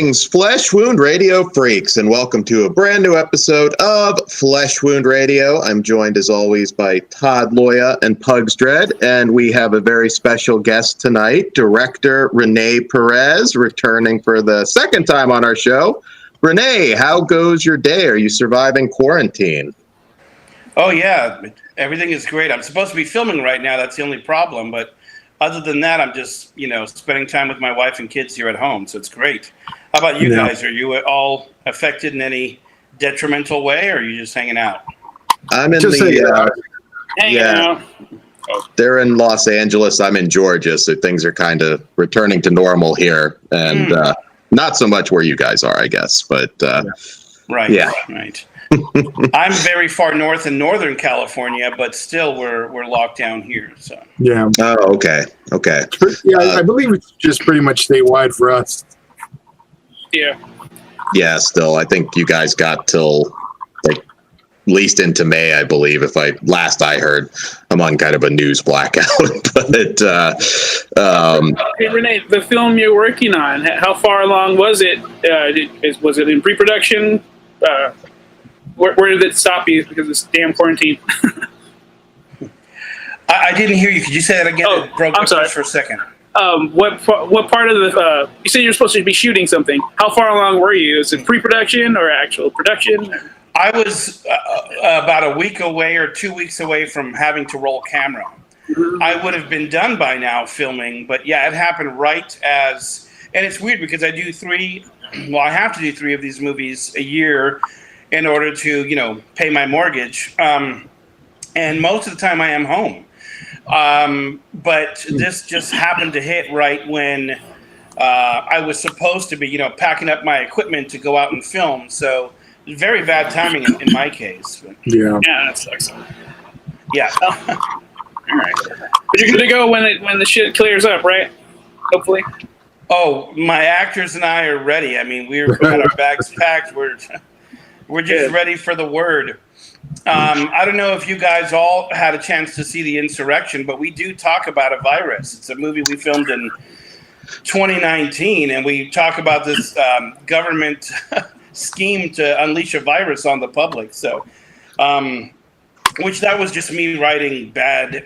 Greetings, Flesh Wound Radio freaks, and welcome to a brand new episode of Flesh Wound Radio. I'm joined, as always, by Todd Loya and Pugs Dread, and we have a very special guest tonight, director Rene Perez, returning for the second time on our show. Rene, how goes your day? Are you surviving quarantine? Oh, yeah. Everything is great. I'm supposed to be filming right now. That's the only problem, but other than that, I'm just, spending time with my wife and kids here at home, so it's great. How about you guys? Are you at all affected in any detrimental way, or are you just hanging out? I'm in hanging out. They're in Los Angeles. I'm in Georgia, so things are kind of returning to normal here, and not so much where you guys are, I guess. But Right. I'm very far north in Northern California, but still we're locked down here. So yeah. Oh, okay. Yeah, I believe it's just pretty much statewide for us. yeah. Yeah, still, I think you guys got till like at least into May, I believe, last I heard. I'm on kind of a news blackout. But hey, Rene, the film you're working on, how far along was it? Was it in pre-production? Where did it stop you because of this damn quarantine? I didn't hear you. Could you say that again? Oh, It broke I'm up sorry. for a second. What part of the? You said you're supposed to be shooting something. How far along were you? Is it pre-production or actual production? I was about a week away or 2 weeks away from having to roll camera. Mm-hmm. I would have been done by now filming, but yeah, it happened right as, and it's weird because I have to do 3 of these movies a year in order to, pay my mortgage. And most of the time I am home. But this just happened to hit right when I was supposed to be, packing up my equipment to go out and film. So very bad timing in my case. But, Yeah, that sucks. yeah. All right, but you're good to go when the shit clears up, right? Hopefully. Oh, my actors and I are ready. I mean, we got our bags packed. We're just ready for the word. I don't know if you guys all had a chance to see The Insurrection, but we do talk about a virus. It's a movie we filmed in 2019, and we talk about this government scheme to unleash a virus on the public. So, which that was just me writing bad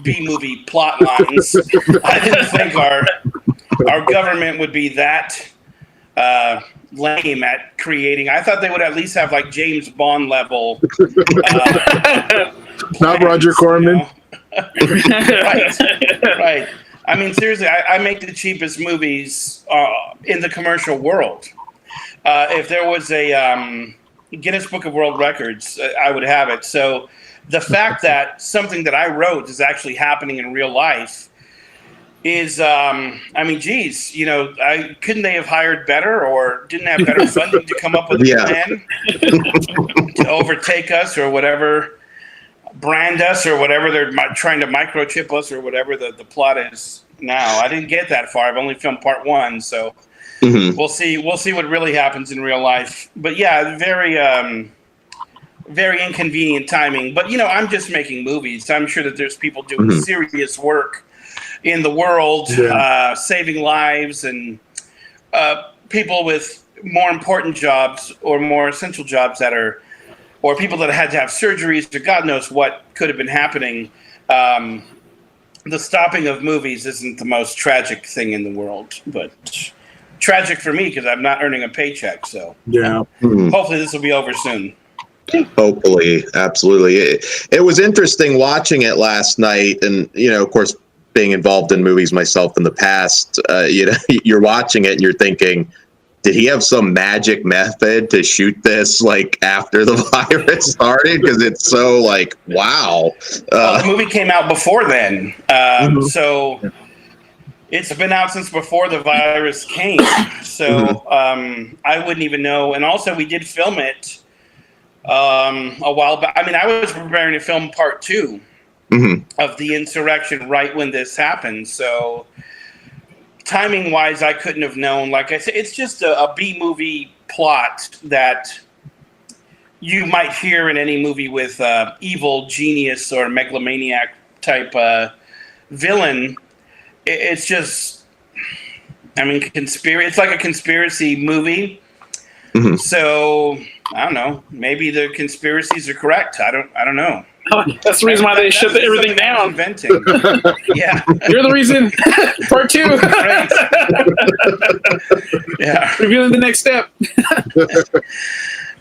B-movie plot lines. I didn't think our government would be that lame at creating. I thought they would at least have like James Bond level. not Roger Corman. Right. I mean, seriously, I make the cheapest movies in the commercial world. If there was a Guinness Book of World Records, I would have it. So the fact that something that I wrote is actually happening in real life is, geez, couldn't they have hired better or didn't have better funding to come up with a plan to overtake us or whatever, brand us or whatever they're trying to microchip us or whatever the plot is now. I didn't get that far. I've only filmed part 1, so we'll see. We'll see what really happens in real life. But yeah, very inconvenient timing. But I'm just making movies. I'm sure that there's people doing serious work in the world, saving lives, and people with more important jobs or more essential jobs or people that had to have surgeries or God knows what could have been happening. The stopping of movies isn't the most tragic thing in the world, but tragic for me because I'm not earning a paycheck. So hopefully this will be over soon. Hopefully, absolutely. It was interesting watching it last night, and of course, being involved in movies myself in the past, you're watching it and you're thinking, did he have some magic method to shoot this like after the virus started? Because it's so like, wow. Well, the movie came out before then. So it's been out since before the virus came. So I wouldn't even know. And also we did film it a while back. I mean, I was preparing to film part 2 of The Insurrection right when this happened. So timing wise, I couldn't have known. Like I said, it's just a B-movie plot that you might hear in any movie with evil genius or megalomaniac type villain. It's just I mean, it's like a conspiracy movie. Mhm. So I don't know. Maybe the conspiracies are correct. I don't know. That's the reason why they shut everything something I was down. Inventing. Yeah. You're the reason. Part 2. Yeah. Revealing the next step.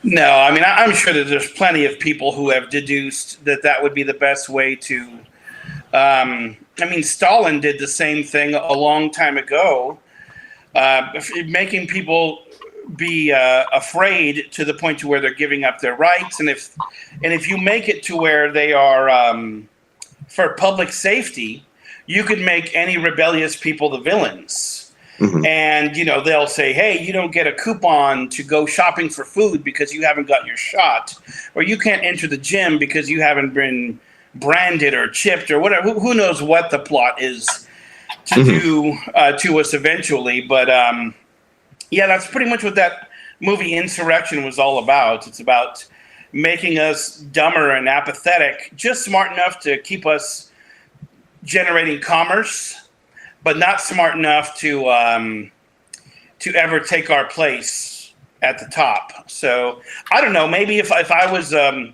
No, I mean, I'm sure that there's plenty of people who have deduced that would be the best way to. I mean, Stalin did the same thing a long time ago, making people be afraid to the point to where they're giving up their rights, and if you make it to where they are for public safety, you could make any rebellious people the villains. Mm-hmm. And they'll say, hey, you don't get a coupon to go shopping for food because you haven't got your shot, or you can't enter the gym because you haven't been branded or chipped or whatever. Who knows what the plot is to mm-hmm. do to us eventually, but yeah, that's pretty much what that movie Insurrection was all about. It's about making us dumber and apathetic, just smart enough to keep us generating commerce, but not smart enough to ever take our place at the top. So I don't know. Maybe if I was an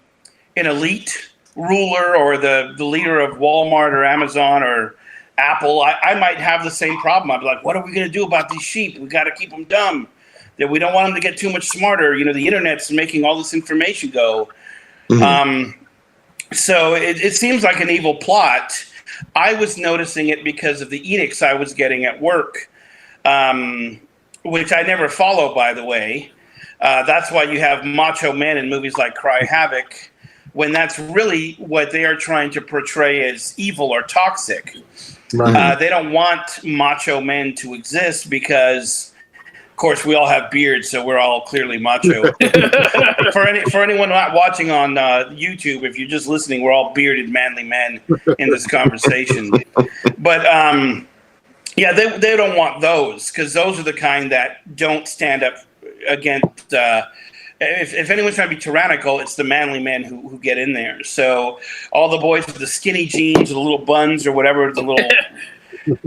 elite ruler or the leader of Walmart or Amazon or Apple, I might have the same problem. I'd be like, what are we going to do about these sheep? We got to keep them dumb. That we don't want them to get too much smarter. The internet's making all this information go. Mm-hmm. So it seems like an evil plot. I was noticing it because of the edicts I was getting at work, which I never follow, by the way. That's why you have macho men in movies like Cry Havoc, when that's really what they are trying to portray as evil or toxic. Right. They don't want macho men to exist because, of course, we all have beards, so we're all clearly macho. For anyone not watching on YouTube, if you're just listening, we're all bearded, manly men in this conversation. But yeah, they don't want those, because those are the kind that don't stand up against. If anyone's trying to be tyrannical, it's the manly men who get in there. So all the boys with the skinny jeans, the little buns or whatever, the little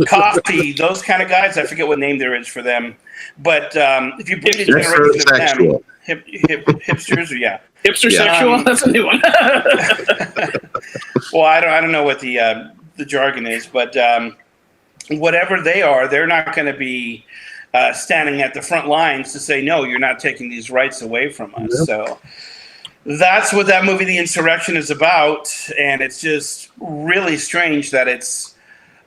coffee, those kind of guys, I forget what name there is for them. But if you breed a generation of them, hipsters, or yeah. Hipster sexual? That's a new one. Well, I don't know what the jargon is, but whatever they are, they're not going to be standing at the front lines to say, no, you're not taking these rights away from us. Yep. So that's what that movie, The Insurrection, is about. And it's just really strange that it's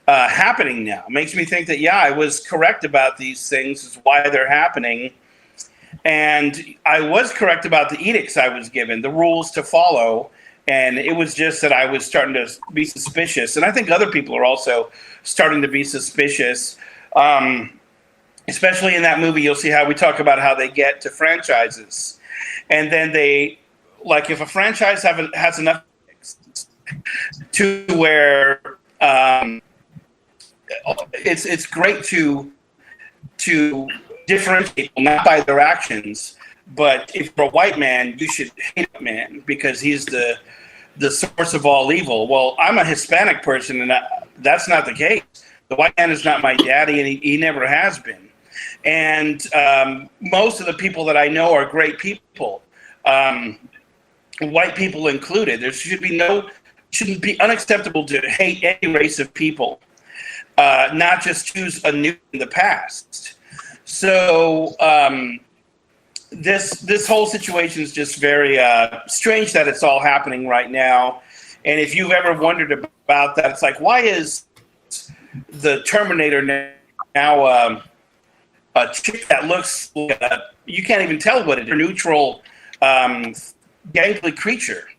happening now. It makes me think that, yeah, I was correct about these things, is why they're happening. And I was correct about the edicts I was given, the rules to follow. And it was just that I was starting to be suspicious. And I think other people are also starting to be suspicious. Especially in that movie, you'll see how we talk about how they get to franchises. And then they, like, if a franchise has enough to where it's great to differentiate people, not by their actions, but if you're a white man, you should hate a man because he's the source of all evil. Well, I'm a Hispanic person, and that's not the case. The white man is not my daddy, and he never has been. And most of the people that I know are great people, white people included. There shouldn't be unacceptable to hate any race of people, not just choose a new in the past. So this whole situation is just very strange that it's all happening right now. And if you've ever wondered about that, it's like, why is the Terminator now a chick that looks like you can't even tell what it is, a neutral, gangly creature?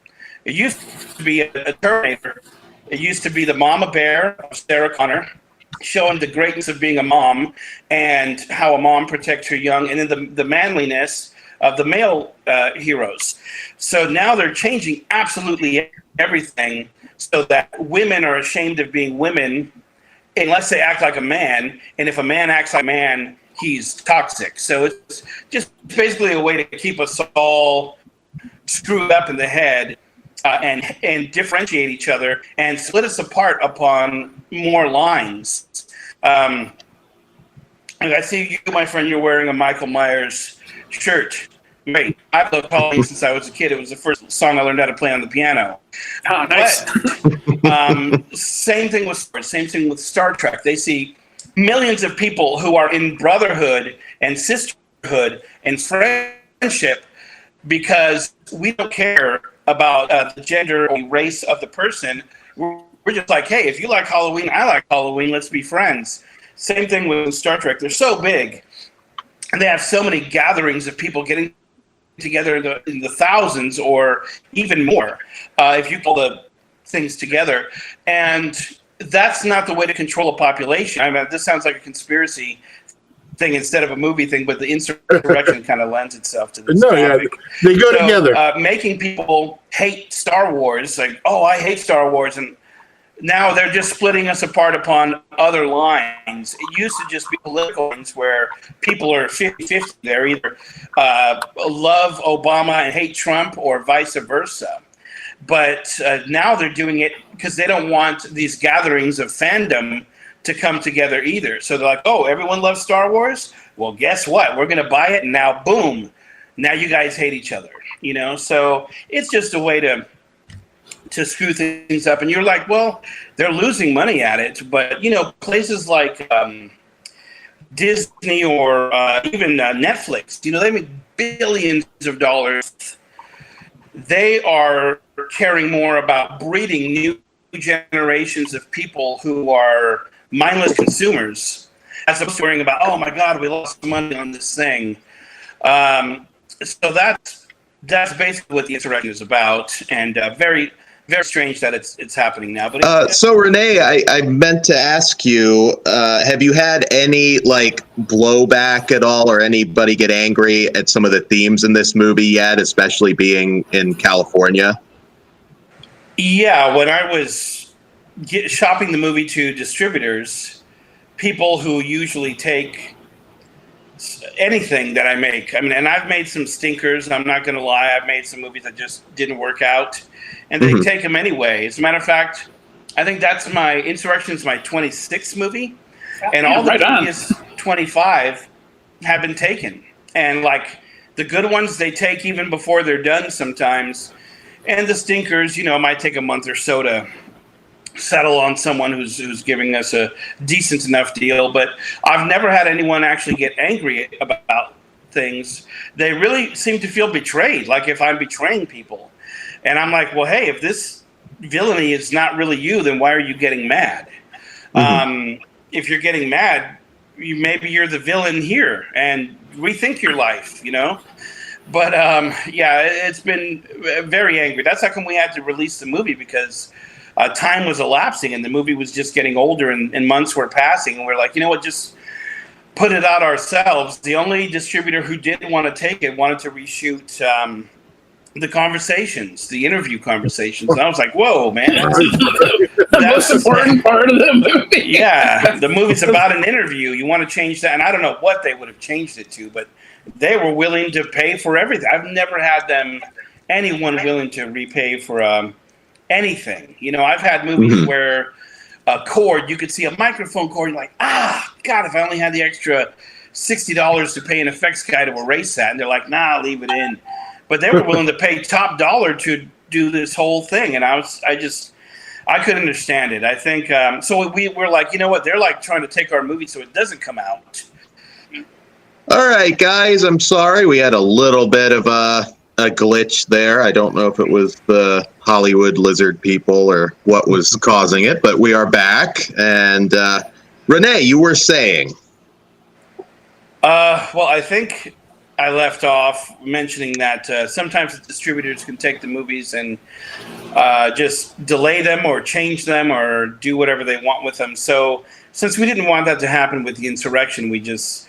It used to be a Terminator. It used to be the mama bear of Sarah Connor, showing the greatness of being a mom and how a mom protects her young, and then the manliness of the male heroes. So now they're changing absolutely everything so that women are ashamed of being women unless they act like a man. And if a man acts like a man, he's toxic. So it's just basically a way to keep us all screwed up in the head and differentiate each other and split us apart upon more lines. And I see you, my friend, you're wearing a Michael Myers shirt. Great. I've loved Halloween since I was a kid. It was the first song I learned how to play on the piano. Oh, nice. But same thing with Star Trek. They see millions of people who are in brotherhood and sisterhood and friendship because we don't care about the gender or race of the person. We're just like, hey, if you like Halloween, I like Halloween. Let's be friends. Same thing with Star Trek. They're so big, and they have so many gatherings of people getting together in the thousands or even more, if you pull the things together. And that's not the way to control a population. I mean, this sounds like a conspiracy thing instead of a movie thing, but the insurrection kind of lends itself to this topic. Yeah, they go together. Making people hate Star Wars, like, oh, I hate Star Wars, and now they're just splitting us apart upon other lines. It used to just be political lines where people are 50-50. They're either love Obama and hate Trump or vice versa. But now they're doing it because they don't want these gatherings of fandom to come together either. So they're like, oh, everyone loves Star Wars? Well, guess what? We're going to buy it, and now, boom, now you guys hate each other. You know, so it's just a way to screw things up. And you're like, well, they're losing money at it. But, you know, places like Disney or even Netflix, you know, they make billions of dollars. They are caring more about breeding new generations of people who are mindless consumers as opposed to worrying about, oh, my God, we lost money on this thing. So that's basically what the insurrection is about. And very strange that it's happening now. But so Rene, I meant to ask you, have you had any like blowback at all, or anybody get angry at some of the themes in this movie yet, especially being in California? Yeah, when I was shopping the movie to distributors, people who usually take anything that I make, I mean, and I've made some stinkers, I'm not going to lie, I've made some movies that just didn't work out. And they take them anyway. As a matter of fact, I think that's Insurrection's my 26th movie. And all the previous 25 have been taken. And like the good ones, they take even before they're done sometimes. And the stinkers, you know, might take a month or so to settle on someone who's giving us a decent enough deal. But I've never had anyone actually get angry about things. They really seem to feel betrayed, like if I'm betraying people. And And I'm like, well, hey, if this villainy is not really you, then why are you getting mad? Mm-hmm. If you're getting mad, maybe you're the villain here and rethink your life, you know? But yeah, it's been very angry. That's how come we had to release the movie, because time was elapsing and the movie was just getting older and months were passing. And we're like, you know what, just put it out ourselves. The only distributor who didn't want to take it wanted to reshoot the conversations, the interview conversations. And I was like, whoa, man. That's the most important part of the movie. Yeah, the movie's about an interview. You want to change that? And I don't know what they would have changed it to, but they were willing to pay for everything. I've never had anyone willing to repay for anything. You know, I've had movies where a cord, you could see a microphone cord, and you're like, God, if I only had the extra $60 to pay an effects guy to erase that. And they're like, nah, leave it in. But they were willing to pay top dollar to do this whole thing. And I couldn't understand it. I think, so we're like, you know what? They're like trying to take our movie so it doesn't come out. All right, guys, I'm sorry. We had a little bit of a glitch there. I don't know if it was the Hollywood lizard people or what was causing it, but we are back. And Rene, you were saying. Well, I think I left off mentioning that sometimes the distributors can take the movies and just delay them or change them or do whatever they want with them. So since we didn't want that to happen with the Insurrection, we just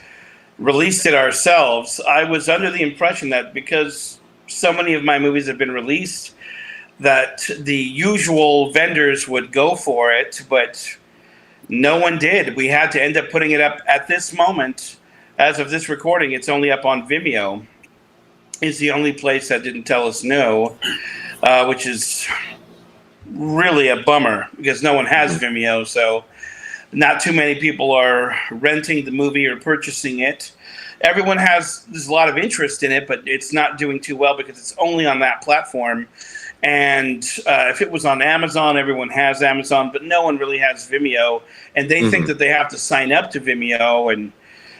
released it ourselves. I was under the impression that because so many of my movies have been released, that the usual vendors would go for it, but no one did. We had to end up putting it up at this moment. As of this recording, it's only up on Vimeo. It's the only place that didn't tell us no, which is really a bummer because no one has Vimeo. So Not too many people are renting the movie or purchasing it. There's a lot of interest in it, but it's not doing too well because it's only on that platform. And if it was on Amazon, everyone has Amazon, but no one really has Vimeo. And they think that they have to sign up to Vimeo, and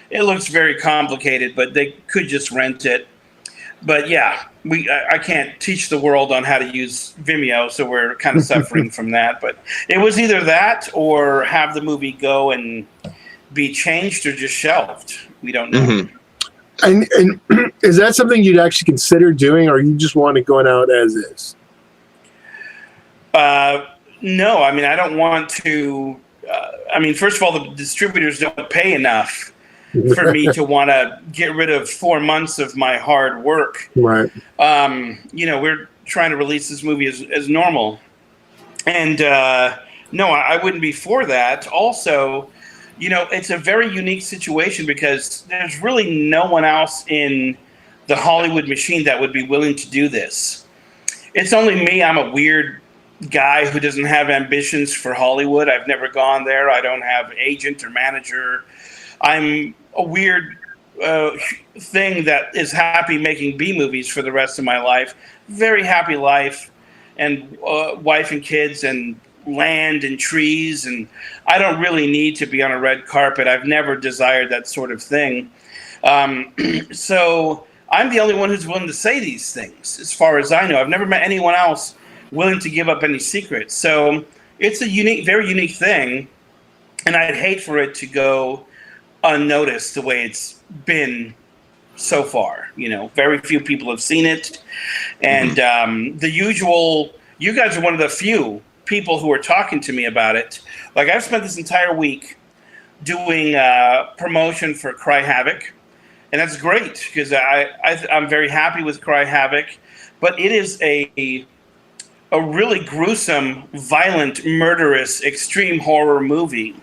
it looks very complicated, but they could just rent it. But yeah, I can't teach the world on how to use Vimeo, so we're kind of suffering from that. But it was either that or have the movie go and be changed or just shelved. We don't know. And is that something you'd actually consider doing, or you just want it going out as is? No, I mean, I don't want to. First of all, the distributors don't pay enough for me to want to get rid of 4 months of my hard work. Right. We're trying to release this movie as normal. And no, I wouldn't be for that. Also, it's a very unique situation because there's really no one else in the Hollywood machine that would be willing to do this. It's only me. I'm a weird guy who doesn't have ambitions for Hollywood. I've never gone there. I don't have agent or manager. I'm a weird thing that is happy making B movies for the rest of my life. Very happy life, and wife and kids and land and trees, and I don't really need to be on a red carpet. I've never desired that sort of thing. So I'm the only one who's willing to say these things, as far as I know. I've never met anyone else willing to give up any secrets. So it's a very unique thing, and I'd hate for it to go unnoticed the way it's been so far. Very few people have seen it, and you guys are one of the few people who are talking to me about it. Like, I've spent this entire week doing promotion for Cry Havoc, and that's great because I'm very happy with Cry Havoc, but it is a really gruesome, violent, murderous, extreme horror movie.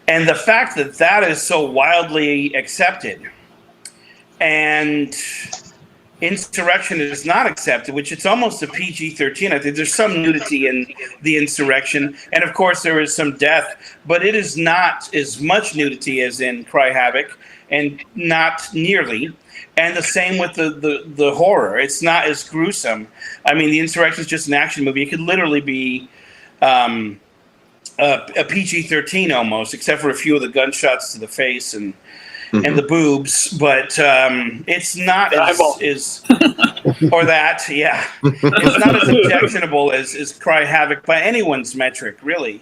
And the fact that is so wildly accepted and Insurrection is not accepted, which it's almost a PG-13. I think there's some nudity in the Insurrection. And of course there is some death, but it is not as much nudity as in Cry Havoc, and not nearly. And the same with the horror. It's not as gruesome. I mean, the Insurrection is just an action movie. It could literally be a PG-13 almost, except for a few of the gunshots to the face and the boobs. But it's not as or that, yeah. It's not as objectionable as Cry Havoc by anyone's metric, really.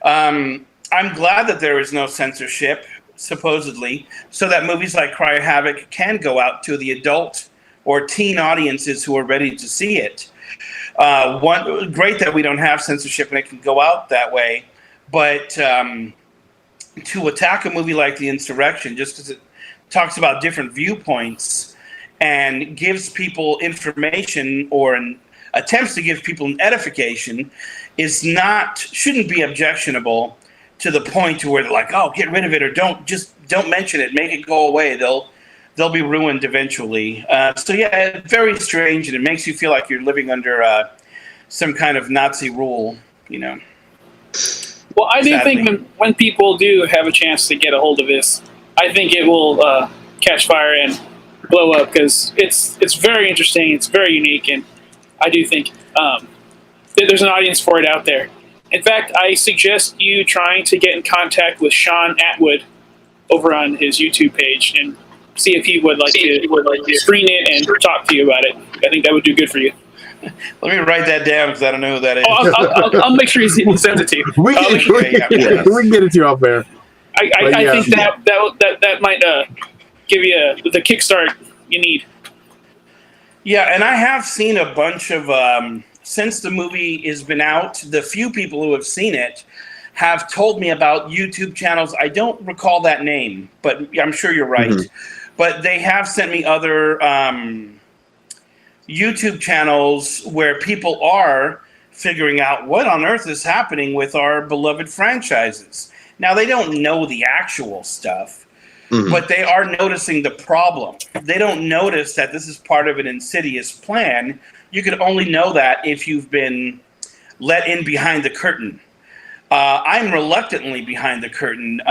I'm glad that there is no censorship, supposedly, so that movies like Cry Havoc can go out to the adult or teen audiences who are ready to see it. Great that we don't have censorship and it can go out that way, but to attack a movie like The Insurrection just because it talks about different viewpoints and gives people information or attempts to give people an edification shouldn't be objectionable to the point to where they're like, oh, get rid of it, or don't mention it, make it go away. They'll be ruined eventually. So yeah, very strange, and it makes you feel like you're living under some kind of Nazi rule, Well, I do think when people do have a chance to get a hold of this, I think it will catch fire and blow up because it's very interesting, it's very unique, and I do think there's an audience for it out there. In fact, I suggest you trying to get in contact with Sean Atwood over on his YouTube page and see if he would like to screen it and talk to you about it. I think that would do good for you. Let me write that down because I don't know who that is. I'll make sure he sends it to you. We can get it to you out there. I think that might give you the kickstart you need. Yeah, and I have seen a bunch of since the movie has been out, the few people who have seen it have told me about YouTube channels. I don't recall that name, but I'm sure you're right. But they have sent me other YouTube channels where people are figuring out what on earth is happening with our beloved franchises. Now, they don't know the actual stuff, but they are noticing the problem. They don't notice that this is part of an insidious plan. You could only know that if you've been let in behind the curtain. I'm reluctantly behind the curtain.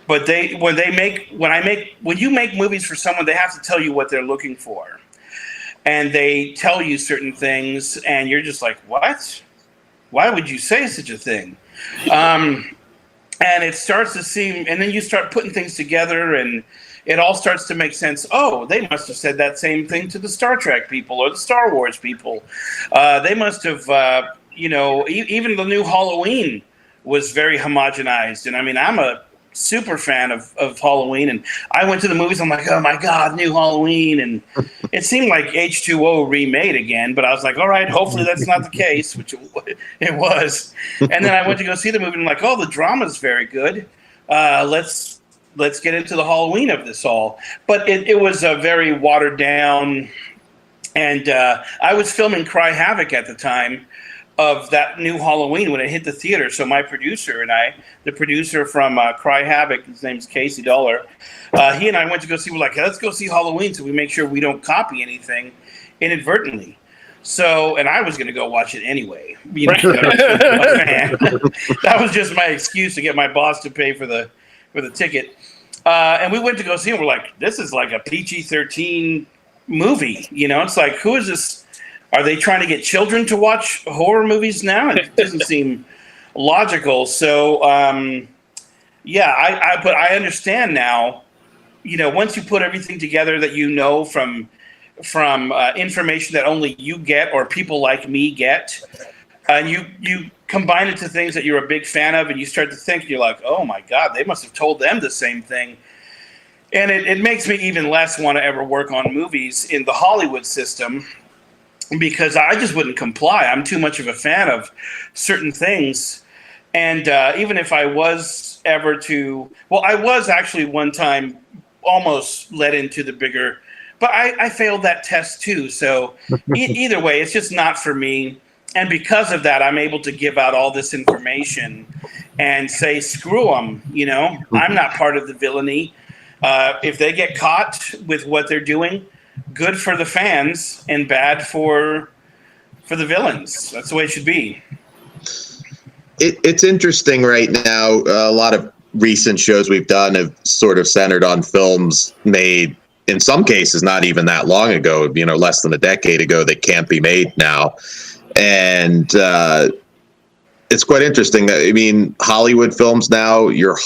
But when you make movies for someone, they have to tell you what they're looking for, and they tell you certain things, and you're just like, what? Why would you say such a thing? And it starts to seem, and then you start putting things together, and it all starts to make sense. Oh, they must have said that same thing to the Star Trek people or the Star Wars people. They must have, even the new Halloween was very homogenized. And I mean, I'm a super fan of Halloween, and I went to the movies. I'm like, oh my God, new Halloween. And it seemed like H2O remade again, but I was like, all right, hopefully that's not the case, which it was. And then I went to go see the movie, and I'm like, oh, the drama's very good. Let's get into the Halloween of this all. But it was a very watered down, and I was filming Cry Havoc at the time of that new Halloween when it hit the theater. So my producer and I, the producer from Cry Havoc, his name's Casey Dollar, he and I went to go see, we're like, hey, let's go see Halloween so we make sure we don't copy anything inadvertently. So, and I was going to go watch it anyway. You know, that was just my excuse to get my boss to pay for the ticket. And we went to go see it. We're like, this is like a PG-13 movie. You know, it's like, who is this? Are they trying to get children to watch horror movies now? It doesn't seem logical. So, but I understand now, you know, once you put everything together that you know from information that only you get or people like me get, and you combine it to things that you're a big fan of, and you start to think, you're like, oh my God, they must have told them the same thing. And it makes me even less want to ever work on movies in the Hollywood system, because I just wouldn't comply. I'm too much of a fan of certain things. And even if I was ever to, well, I was actually one time almost led into the bigger, but I failed that test too. So either way, it's just not for me. And because of that, I'm able to give out all this information and say, screw them, you know, I'm not part of the villainy. If they get caught with what they're doing, good for the fans and bad for the villains. That's the way it should be. It's interesting right now. A lot of recent shows we've done have sort of centered on films made, in some cases, not even that long ago, you know, less than a decade ago, that can't be made now. And it's quite interesting. I mean, Hollywood films now, you're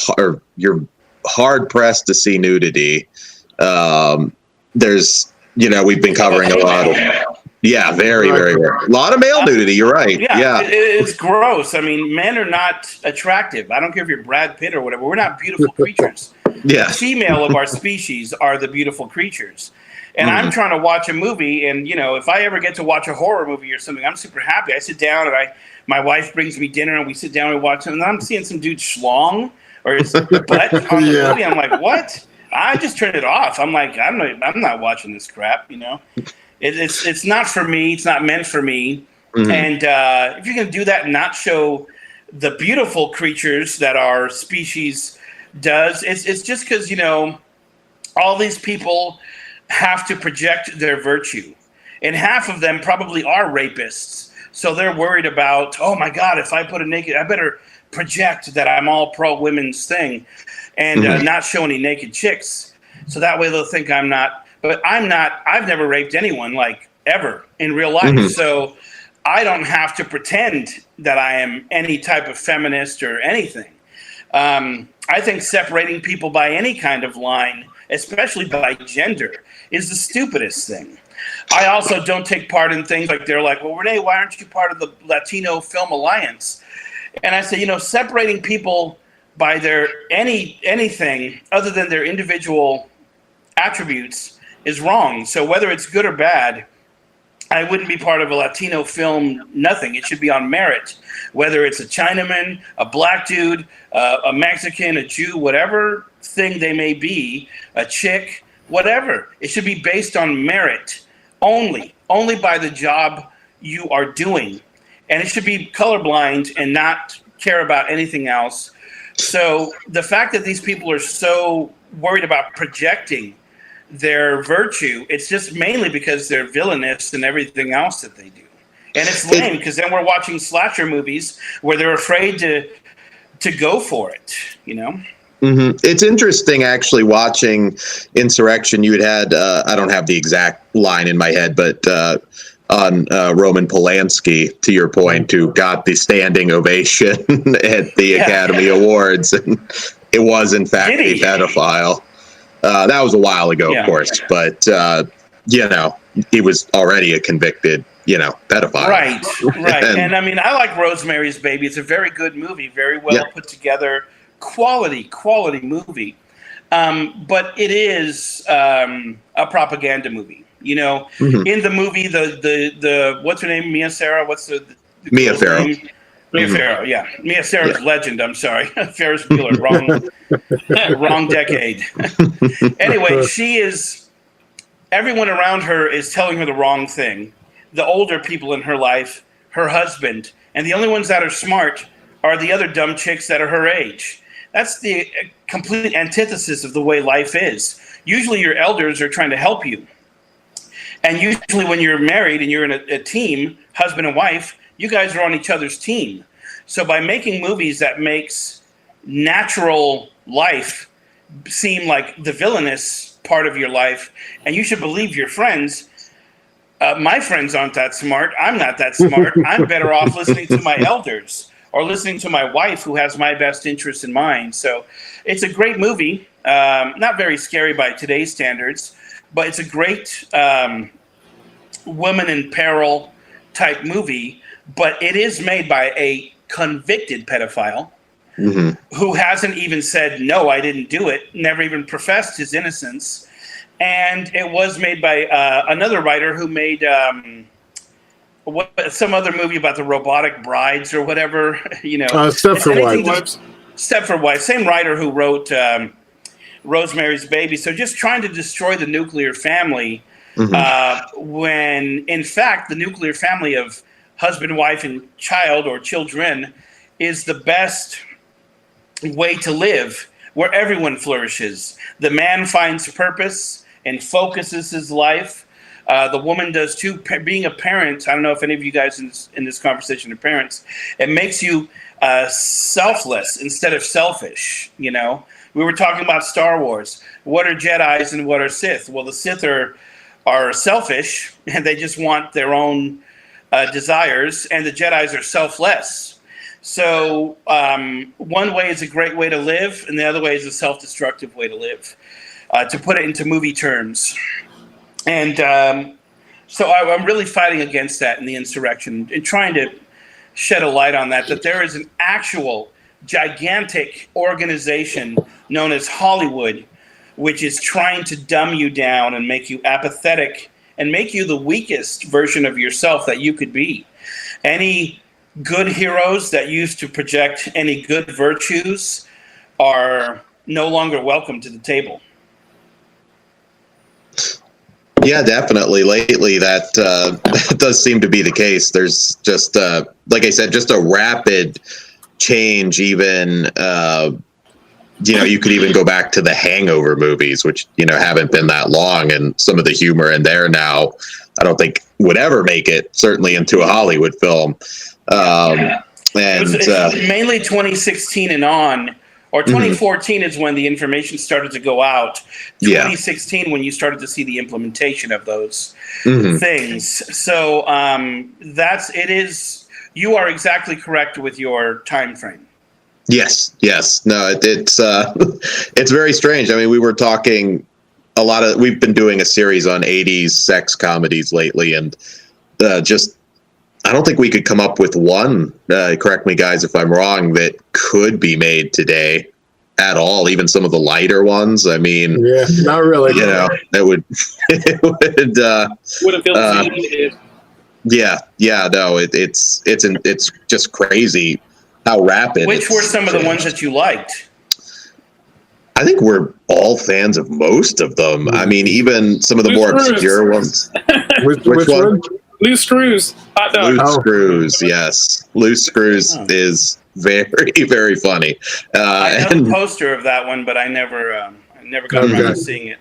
hard pressed to see nudity. There's, you know, we've been covering a lot of, very, very rare. A lot of male nudity. You're right. Yeah. It's gross. I mean, men are not attractive. I don't care if you're Brad Pitt or whatever. We're not beautiful creatures. Yeah. The female of our species are the beautiful creatures. And I'm trying to watch a movie, and, you know, if I ever get to watch a horror movie or something, I'm super happy. I sit down, and my wife brings me dinner, and we sit down and watch it, and I'm seeing some dude schlong or his butt on the movie. I'm like, what? I just turned it off. I'm like, I'm not watching this crap, you know. It's not for me. It's not meant for me. And if you're going to do that and not show the beautiful creatures that our species does, it's just because, you know, all these people have to project their virtue. And half of them probably are rapists. So they're worried about, oh my God, if I put I better project that I'm all pro women's thing and not show any naked chicks. So that way they'll think I'm not. But I'm not. I've never raped anyone, like, ever in real life. So I don't have to pretend that I am any type of feminist or anything. I think separating people by any kind of line, especially by gender, is the stupidest thing. I also don't take part in things like, they're like, well, Rene, why aren't you part of the Latino Film Alliance? And I say, you know, separating people by their anything other than their individual attributes is wrong. So whether it's good or bad, I wouldn't be part of a Latino film, nothing. It should be on merit. Whether it's a Chinaman, a black dude, a Mexican, a Jew, whatever thing they may be, a chick, whatever. It should be based on merit only by the job you are doing. And it should be colorblind and not care about anything else. So the fact that these people are so worried about projecting their virtue, it's just mainly because they're villainous and everything else that they do. And it's lame because then we're watching slasher movies where they're afraid to go for it, you know? Mm-hmm. It's interesting, actually, watching Insurrection. You had I don't have the exact line in my head, but on Roman Polanski, to your point, who got the standing ovation at the Academy Awards, and it was, in fact, a pedophile. That was a while ago, of course, but, he was already a convicted, pedophile. Right. And I mean, I like Rosemary's Baby. It's a very good movie, very well put together, quality movie. But it is a propaganda movie. In the movie, the what's her name? Mia Farrow. What's the Mia Farrow? Mia Farrow, yeah. Mia Farrow's legend. I'm sorry, Ferris Bueller, wrong decade. Anyway, she is. Everyone around her is telling her the wrong thing. The older people in her life, her husband, and the only ones that are smart are the other dumb chicks that are her age. That's the complete antithesis of the way life is. Usually, your elders are trying to help you. And usually when you're married and you're in a team, husband and wife, you guys are on each other's team. So by making movies that makes natural life seem like the villainous part of your life, and you should believe your friends, my friends aren't that smart. I'm not that smart. I'm better off listening to my elders or listening to my wife who has my best interest in mind. So it's a great movie, not very scary by today's standards, but it's a great woman in peril type movie, but it is made by a convicted pedophile who hasn't even said, no, I didn't do it, never even professed his innocence. And it was made by another writer who made some other movie about the robotic brides or whatever, Stepford Wives. Stepford Wives, same writer who wrote Rosemary's Baby. So just trying to destroy the nuclear family when, in fact, the nuclear family of husband, wife, and child or children is the best way to live, where everyone flourishes. The man finds purpose and focuses his life. The woman does too. Being a parent, I don't know if any of you guys in this conversation are parents, it makes you selfless instead of selfish, We were talking about Star Wars. What are Jedis and what are Sith? Well, the Sith are selfish, and they just want their own desires, and the Jedis are selfless. So one way is a great way to live, and the other way is a self-destructive way to live, to put it into movie terms. And so I'm really fighting against that in the Insurrection and trying to shed a light on that there is an actual gigantic organization known as Hollywood, which is trying to dumb you down and make you apathetic and make you the weakest version of yourself that you could be. Any good heroes that used to project any good virtues are no longer welcome to the table. Yeah, definitely. Lately, that does seem to be the case. There's just, like I said, just a rapid change. Even, you could even go back to the Hangover movies, which, haven't been that long. And some of the humor in there now, I don't think would ever make it, certainly into a Hollywood film. It's mainly 2016 and on, or 2014 is when the information started to go out. 2016 when you started to see the implementation of those things. So you are exactly correct with your time frame. Yes. No, it's very strange. I mean, we were talking we've been doing a series on 80s sex comedies lately, and I don't think we could come up with one, correct me guys if I'm wrong, that could be made today at all, even some of the lighter ones. I mean, yeah, not really. It would have felt the same as it is. No, it's just crazy how rapid. Which were some of the ones that you liked? I think we're all fans of most of them. I mean, even some of the more obscure ones. Which one? Loose Screws, hot dog. Loose Screws, yes. Loose Screws is very, very funny. I have a poster of that one, but I never got around to seeing it.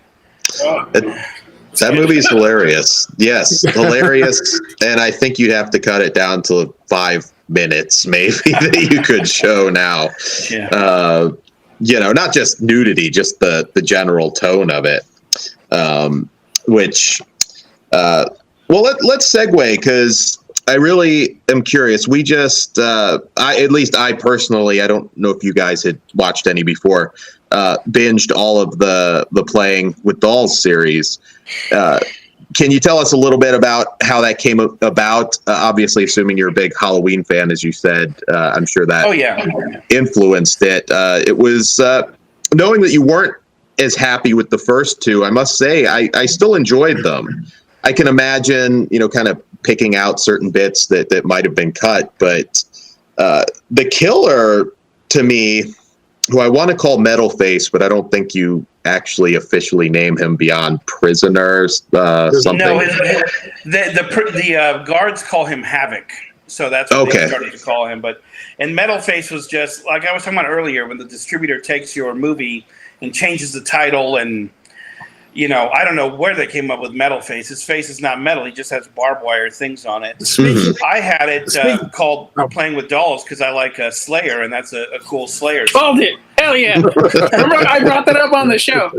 That movie is hilarious. Yes, hilarious. And I think you'd have to cut it down to 5 minutes, maybe, that you could show now. Yeah. Not just nudity, just the general tone of it. Let's segue, because I really am curious. We just, I personally, I don't know if you guys had watched any before, binged all of the Playing with Dolls series. Can you tell us a little bit about how that came about? Obviously, assuming you're a big Halloween fan, as you said, I'm sure that influenced it. It was knowing that you weren't as happy with the first two. I must say, I still enjoyed them. I can imagine, kind of picking out certain bits that might have been cut, but the killer, to me, who I want to call Metal Face, but I don't think you actually officially name him beyond Prisoners. Something. No, the guards call him Havoc, so that's what they started to call him. And Metal Face was just like I was talking about earlier, when the distributor takes your movie and changes the title, and I don't know where they came up with Metal Face. His face is not metal; he just has barbed wire things on it. I had it called Playing with Dolls because I like Slayer, and that's a cool Slayer song. Solved it! Hell yeah! I brought that up on the show.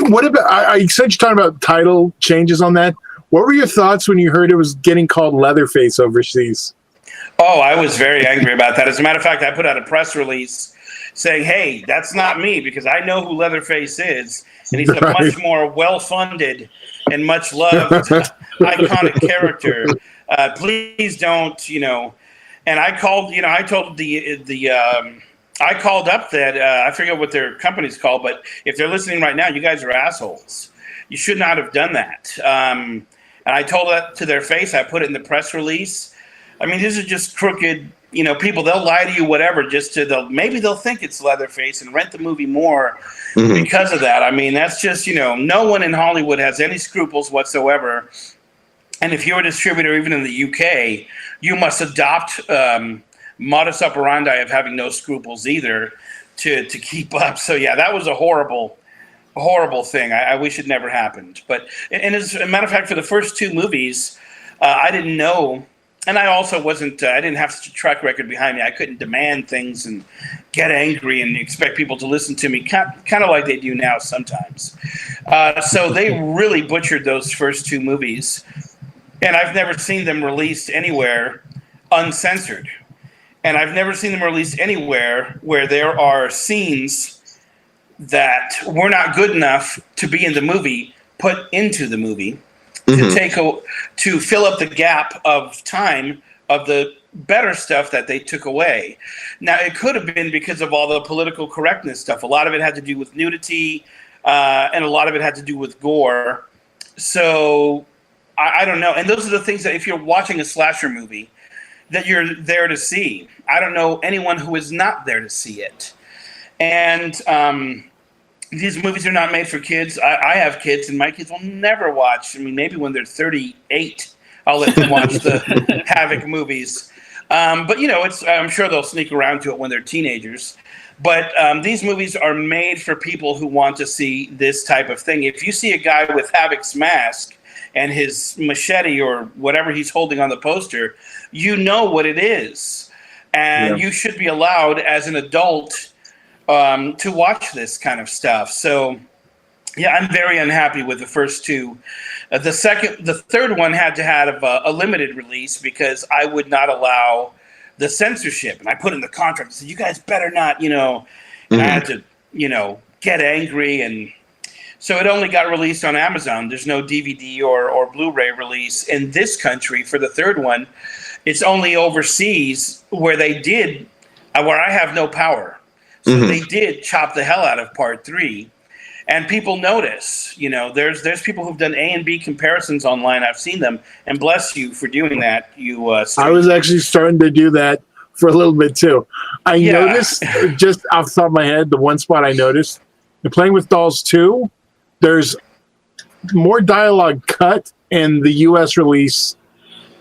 What about? I said you're talking about title changes on that. What were your thoughts when you heard it was getting called Leatherface overseas? Oh, I was very angry about that. As a matter of fact, I put out a press release saying, hey, that's not me, because I know who Leatherface is, and he's a much more well-funded and much loved iconic character. Please don't, and I called, I told I called up that, I forget what their company's called, but if they're listening right now, you guys are assholes. You should not have done that. And I told that to their face. I put it in the press release. I mean, these are just crooked, people. They'll lie to you, whatever, maybe they'll think it's Leatherface and rent the movie more because of that. I mean, that's just, no one in Hollywood has any scruples whatsoever. And if you're a distributor, even in the UK, you must adopt modus operandi of having no scruples either to keep up. So yeah, that was a horrible thing. I wish it never happened. But, and as a matter of fact, for the first two movies, I didn't know. And I also wasn't, I didn't have such a track record behind me. I couldn't demand things and get angry and expect people to listen to me, kind of like they do now sometimes. So they really butchered those first two movies. And I've never seen them released anywhere uncensored. And I've never seen them released anywhere where there are scenes that were not good enough to be in the movie put into the movie. To fill up the gap of time of the better stuff that they took away. Now, it could have been because of all the political correctness stuff. A lot of it had to do with nudity, and a lot of it had to do with gore. So I don't know. And those are the things that if you're watching a slasher movie that you're there to see. I don't know anyone who is not there to see it. And these movies are not made for kids. I have kids, and my kids will never watch. I mean, maybe when they're 38, I'll let them watch the Havoc movies. But, I'm sure they'll sneak around to it when they're teenagers. But these movies are made for people who want to see this type of thing. If you see a guy with Havoc's mask and his machete or whatever he's holding on the poster, you know what it is. And you should be allowed as an adult to watch this kind of stuff. So, yeah, I'm very unhappy with the first two. The third one had to have a limited release because I would not allow the censorship. And I put in the contract, I said, you guys better not, and I had to, get angry. And so it only got released on Amazon. There's no DVD or Blu-ray release in this country for the third one. It's only overseas where they did, where I have no power. So they did chop the hell out of part 3, and people notice. There's people who've done A and B comparisons online. I've seen them, and bless you for doing that. I was actually starting to do that for a little bit too. I noticed just off the top of my head, the one spot I noticed in Playing with Dolls 2, there's more dialogue cut in the U.S. release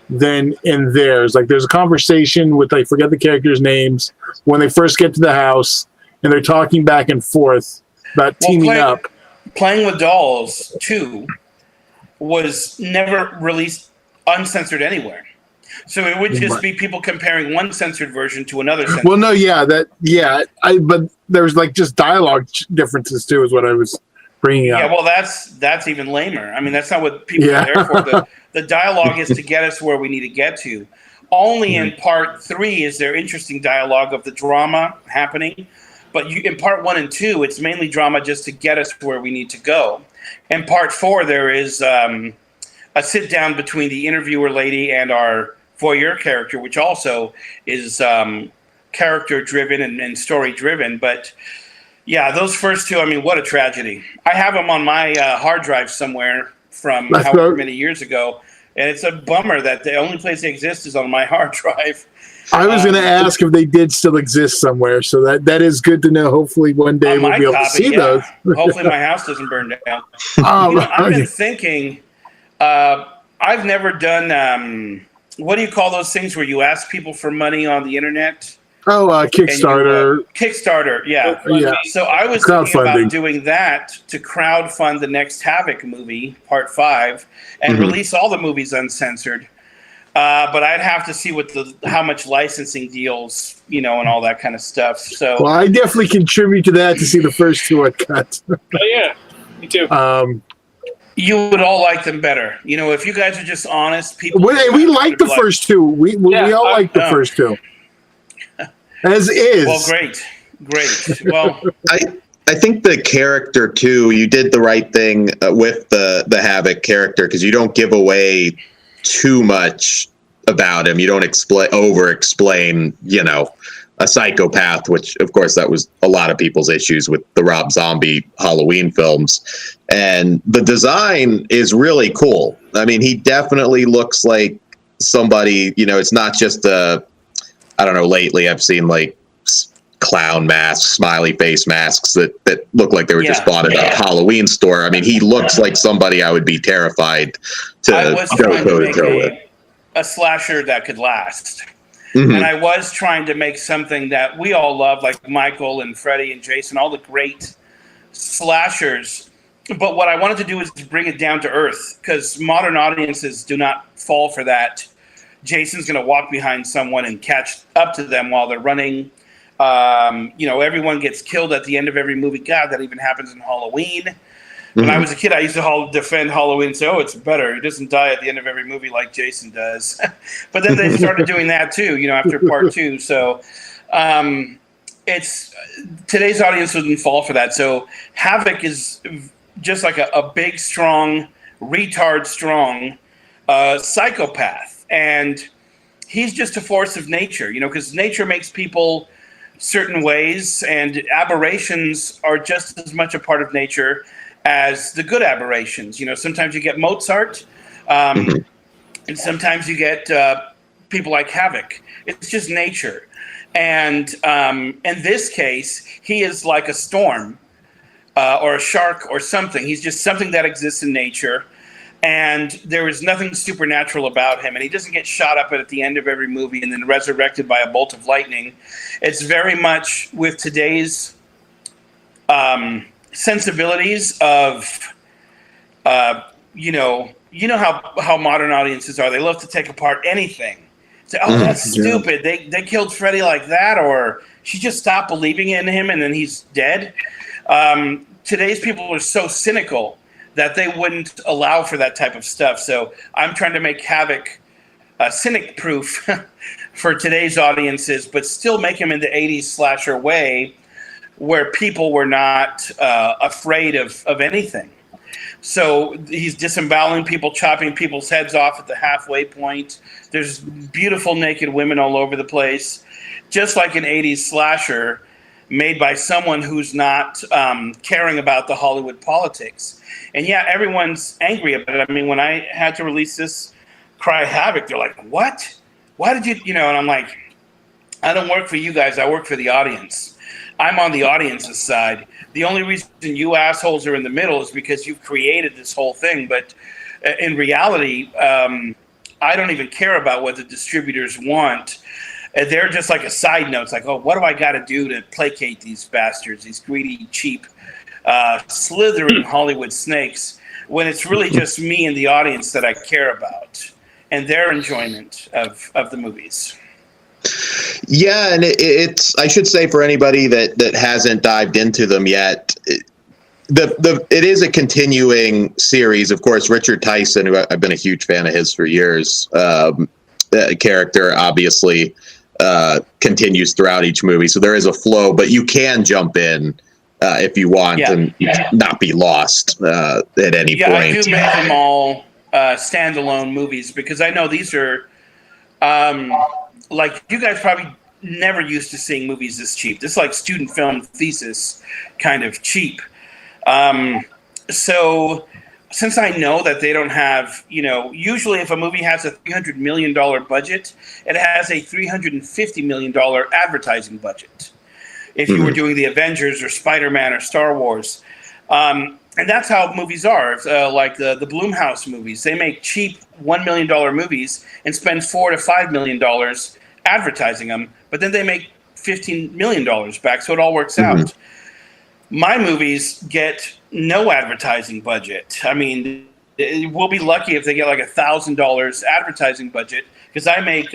than in theirs. Like there's a conversation with, I forget the characters' names, when they first get to the house and they're talking back and forth about teaming up. Playing with Dolls 2 was never released uncensored anywhere. So it would just be people comparing one censored version to another censored. Well, no, but there's like just dialogue differences too, is what I was bringing up. Yeah, well, that's even lamer. I mean, that's not what people are there for. The dialogue is to get us where we need to get to. Only in part 3 is there interesting dialogue of the drama happening. But in part 1 and 2, it's mainly drama just to get us where we need to go. In part 4, there is a sit down between the interviewer lady and our voyeur character, which also is character driven and story driven. But yeah, those first 2, I mean, what a tragedy. I have them on my hard drive somewhere from however many years ago. And it's a bummer that the only place they exist is on my hard drive. I was going to ask if they did still exist somewhere, so that is good to know. Hopefully one day we'll be able to see those. Hopefully my house doesn't burn down. I've been thinking, I've never done, what do you call those things where you ask people for money on the internet? Oh, Kickstarter. Kickstarter, yeah. So I was thinking about doing that to crowdfund the next Havoc movie, Part 5, and release all the movies uncensored. But I'd have to see how much licensing deals, and all that kind of stuff. So, well, I definitely contribute to that to see the first 2 uncut. Oh yeah, me too. You would all like them better, if you guys are just honest people. We like the first 2. We all like the first 2. As is. Well, great. Well, I think the character too. You did the right thing with the Havoc character because you don't give away too much about him. You don't over explain, a psychopath, which of course that was a lot of people's issues with the Rob Zombie Halloween films. And the design is really cool. I mean, he definitely looks like somebody, it's not just I don't know, lately I've seen like clown masks, smiley face masks that look like they were just bought at a Halloween store. I mean, he looks like somebody I would be terrified to go toe-to-toe with. A slasher that could last. And I was trying to make something that we all love, like Michael and Freddy and Jason, all the great slashers. But what I wanted to do is bring it down to earth because modern audiences do not fall for that. Jason's going to walk behind someone and catch up to them while they're running. Everyone gets killed at the end of every movie. God, that even happens in Halloween. When I was a kid, I used to defend Halloween and say, oh, it's better. He doesn't die at the end of every movie like Jason does. But then they started doing that too, after part 2. So today's audience wouldn't fall for that. So Havoc is just like a big, strong, retard strong psychopath. And he's just a force of nature, because nature makes people certain ways, and aberrations are just as much a part of nature as the good aberrations. Sometimes you get Mozart, and sometimes you get people like Havoc. It's just nature. And in this case, he is like a storm or a shark or something. He's just something that exists in nature. And there is nothing supernatural about him. And he doesn't get shot up at the end of every movie and then resurrected by a bolt of lightning. It's very much with today's sensibilities of, how modern audiences are. They love to take apart anything. Say, oh, that's stupid. They killed Freddy like that, or she just stopped believing in him and then he's dead. Today's people are so cynical that they wouldn't allow for that type of stuff. So I'm trying to make Havoc cynic-proof for today's audiences, but still make him in the 80s slasher way where people were not afraid of anything. So he's disemboweling people, chopping people's heads off at the halfway point. There's beautiful naked women all over the place, just like an 80s slasher made by someone who's not caring about the Hollywood politics. And yeah, everyone's angry about it. I mean, when I had to release this Cry Havoc, they're like, what? Why did you, and I'm like, I don't work for you guys. I work for the audience. I'm on the audience's side. The only reason you assholes are in the middle is because you've created this whole thing. But in reality, I don't even care about what the distributors want. They're just like a side note. It's like, oh, what do I got to do to placate these bastards, these greedy, cheap slithering Hollywood snakes when it's really just me and the audience that I care about and their enjoyment of the movies. Yeah, and it's I should say for anybody that hasn't dived into them yet, it is a continuing series. Of course, Richard Tyson, who I've been a huge fan of his for years, character obviously continues throughout each movie. So there is a flow, but you can jump in if you want and not be lost at any point. I do make them all standalone movies because I know these are like you guys probably never used to seeing movies this cheap. This is like student film thesis kind of cheap. So since I know that they don't have, usually if a movie has a $300 million budget, it has a $350 million advertising budget. If you were doing the Avengers or Spider-Man or Star Wars. And that's how movies are. Like the Blumhouse movies, they make cheap $1 million movies and spend $4 to $5 million advertising them, but then they make $15 million back, so it all works out. My movies get no advertising budget. I mean, we'll be lucky if they get like $1,000 advertising budget because I make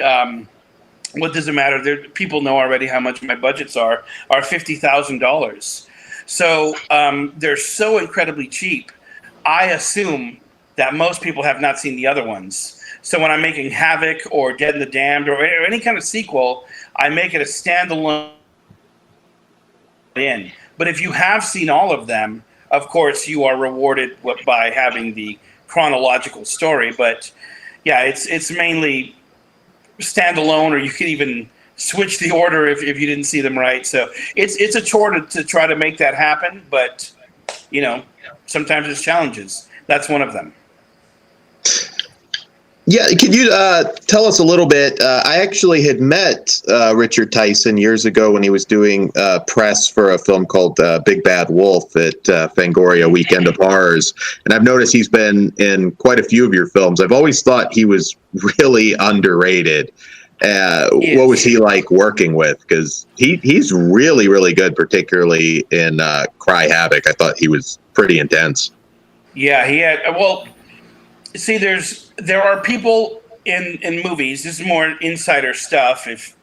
what does it matter? People know already how much my budgets are $50,000. So they're so incredibly cheap. I assume that most people have not seen the other ones. So when I'm making Havoc or Dead and the Damned or any kind of sequel, I make it a standalone in. But if you have seen all of them, of course, you are rewarded by having the chronological story. But yeah, it's mainly standalone, or you can even switch the order if you didn't see them right. So it's a chore to try to make that happen. But, sometimes there's challenges. That's one of them. Yeah, could you tell us a little bit? I actually had met Richard Tyson years ago when he was doing press for a film called Big Bad Wolf at Fangoria Weekend of Horrors. And I've noticed he's been in quite a few of your films. I've always thought he was really underrated. What was he like working with? Because he's really, really good, particularly in Cry Havoc. I thought he was pretty intense. Yeah, he had, see, there are people in movies. This is more insider stuff, if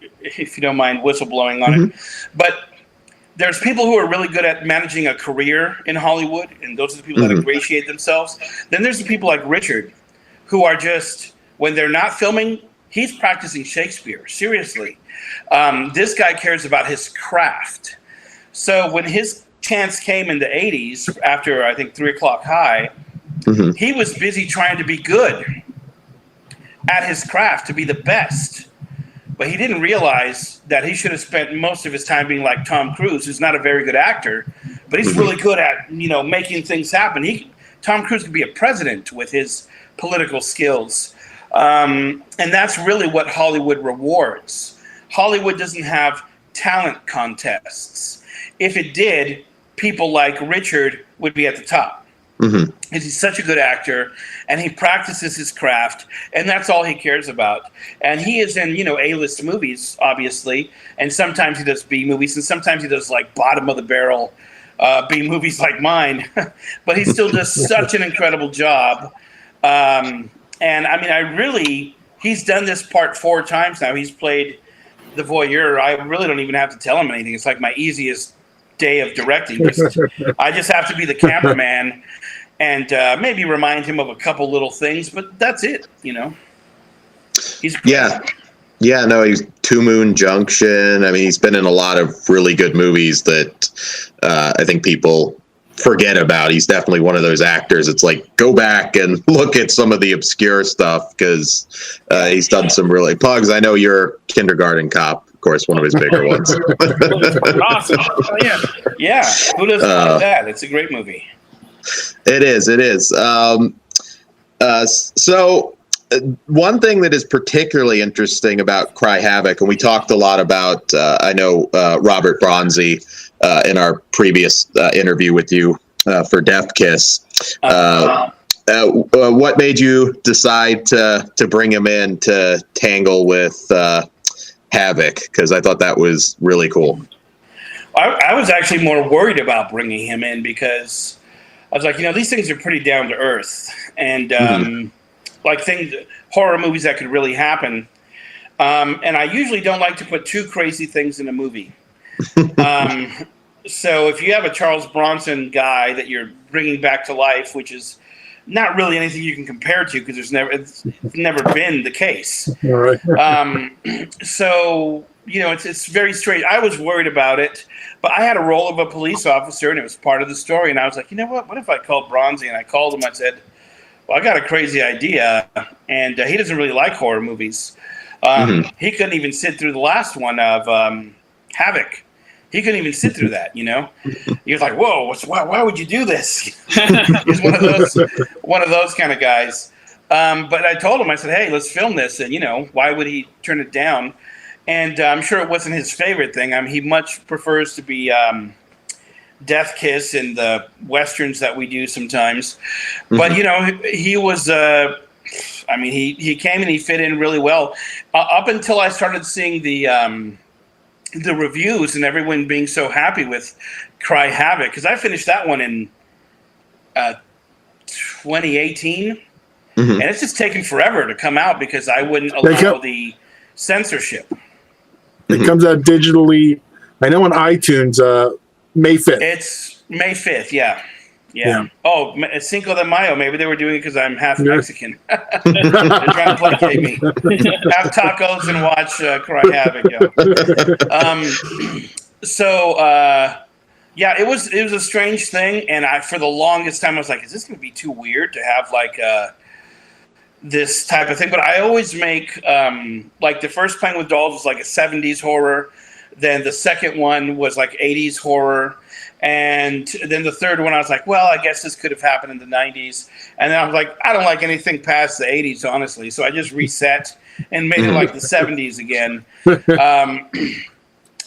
you don't mind whistleblowing on it. But there's people who are really good at managing a career in Hollywood, and those are the people that ingratiate themselves. Then there's the people like Richard, who are just, when they're not filming, he's practicing Shakespeare. Seriously. This guy cares about his craft. So when his chance came in the 80s, after, I think, 3 O'Clock High, he was busy trying to be good at his craft, to be the best. But he didn't realize that he should have spent most of his time being like Tom Cruise, who's not a very good actor, but he's really good at, making things happen. Tom Cruise could be a president with his political skills. And that's really what Hollywood rewards. Hollywood doesn't have talent contests. If it did, people like Richard would be at the top. Because he's such a good actor, and he practices his craft, and that's all he cares about. And he is in, A-list movies, obviously, and sometimes he does B movies, and sometimes he does like bottom of the barrel B movies like mine. But he still does such an incredible job. And I mean, he's done this part 4 times now. He's played the voyeur. I really don't even have to tell him anything. It's like my easiest day of directing. I just have to be the cameraman and maybe remind him of a couple little things, but that's it. He's great. He's Two Moon Junction. I mean, he's been in a lot of really good movies that I think people forget about. He's definitely one of those actors. It's like, go back and look at some of the obscure stuff, because he's done some really Pugs. I know you're Kindergarten Cop, of course, one of his bigger ones. Awesome. Yeah. Who doesn't like that? It's a great movie. It is. So one thing that is particularly interesting about Cry Havoc, and we talked a lot about, I know Robert Bronzy in our previous interview with you for Death Kiss. What made you decide to bring him in to tangle with Havoc? Because I thought that was really cool. I was actually more worried about bringing him in because I was like, these things are pretty down to earth, and like horror movies that could really happen. And I usually don't like to put too crazy things in a movie. So if you have a Charles Bronson guy that you're bringing back to life, which is not really anything you can compare to because it's never been the case. All right. So it's very strange. I was worried about it, but I had a role of a police officer, and it was part of the story. And I was like, what if I called Bronzy? And I called him. I said, well, I got a crazy idea, and he doesn't really like horror movies. He couldn't even sit through the last one of Havoc. He couldn't even sit through that, He was like, "Whoa, why would you do this?" He's one of those kind of guys. But I told him, I said, "Hey, let's film this," and why would he turn it down? And I'm sure it wasn't his favorite thing. I mean, he much prefers to be Death Kiss in the westerns that we do sometimes. But he was. He came and he fit in really well. Up until I started seeing the reviews and everyone being so happy with Cry Havoc, because I finished that one in 2018, and it's just taken forever to come out because I wouldn't allow the censorship. It comes out digitally. I know on iTunes, May 5th. It's May 5th, yeah. Oh, Cinco de Mayo. Maybe they were doing it because I'm half Mexican. They're trying to placate me. Have tacos and watch Cry Havoc. It was a strange thing, and for the longest time I was like, is this going to be too weird to have like this type of thing? But I always make like the first Playing with Dolls was like a 70s horror. Then the second one was like 80s horror. And then the third one, I was like, well, I guess this could have happened in the 90s. And then I was like, I don't like anything past the 80s, honestly. So I just reset and made it like the 70s again.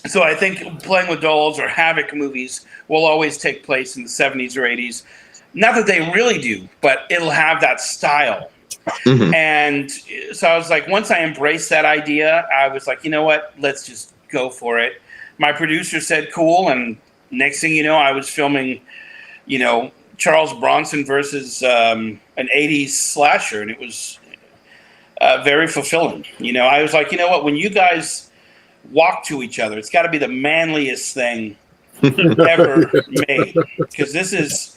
So I think Playing with Dolls or Havoc movies will always take place in the 70s or 80s. Not that they really do, but it'll have that style. And so I was like, once I embraced that idea, I was like, you know what? Let's just go for it. My producer said, cool. And next thing you know, I was filming, Charles Bronson versus an 80s slasher, and it was very fulfilling. I was like, you know what? When you guys walk to each other, it's got to be the manliest thing ever made, because this is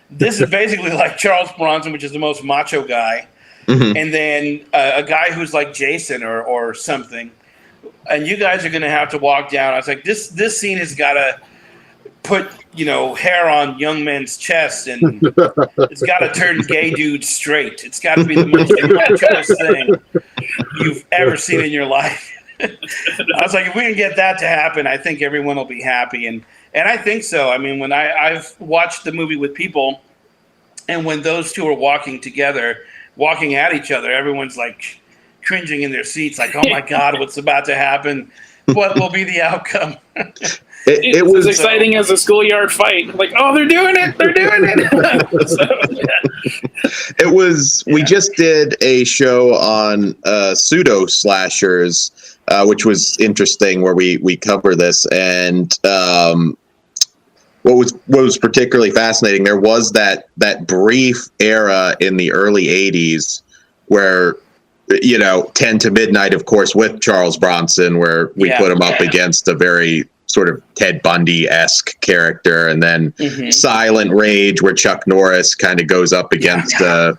basically like Charles Bronson, which is the most macho guy, and then a guy who's like Jason or something, and you guys are going to have to walk down. I was like, this scene has got to put hair on young men's chests, and it's got to turn gay dudes straight. It's got to be the most adventurous thing you've ever seen in your life. I was like, if we can get that to happen, I think everyone will be happy, and I think so. I mean, when I've watched the movie with people, and when those two are walking together, walking at each other, everyone's like cringing in their seats, like, oh my God, what's about to happen? What will be the outcome? It was as exciting as a schoolyard fight. Like, oh, they're doing it. They're doing it. It was, we just did a show on pseudo slashers, which was interesting, where we cover this. And what was particularly fascinating, there was that brief era in the early 80s where, 10 to Midnight, of course, with Charles Bronson, where we put him up against a very sort of Ted Bundy-esque character, and then Silent Rage, where Chuck Norris kind of goes up against I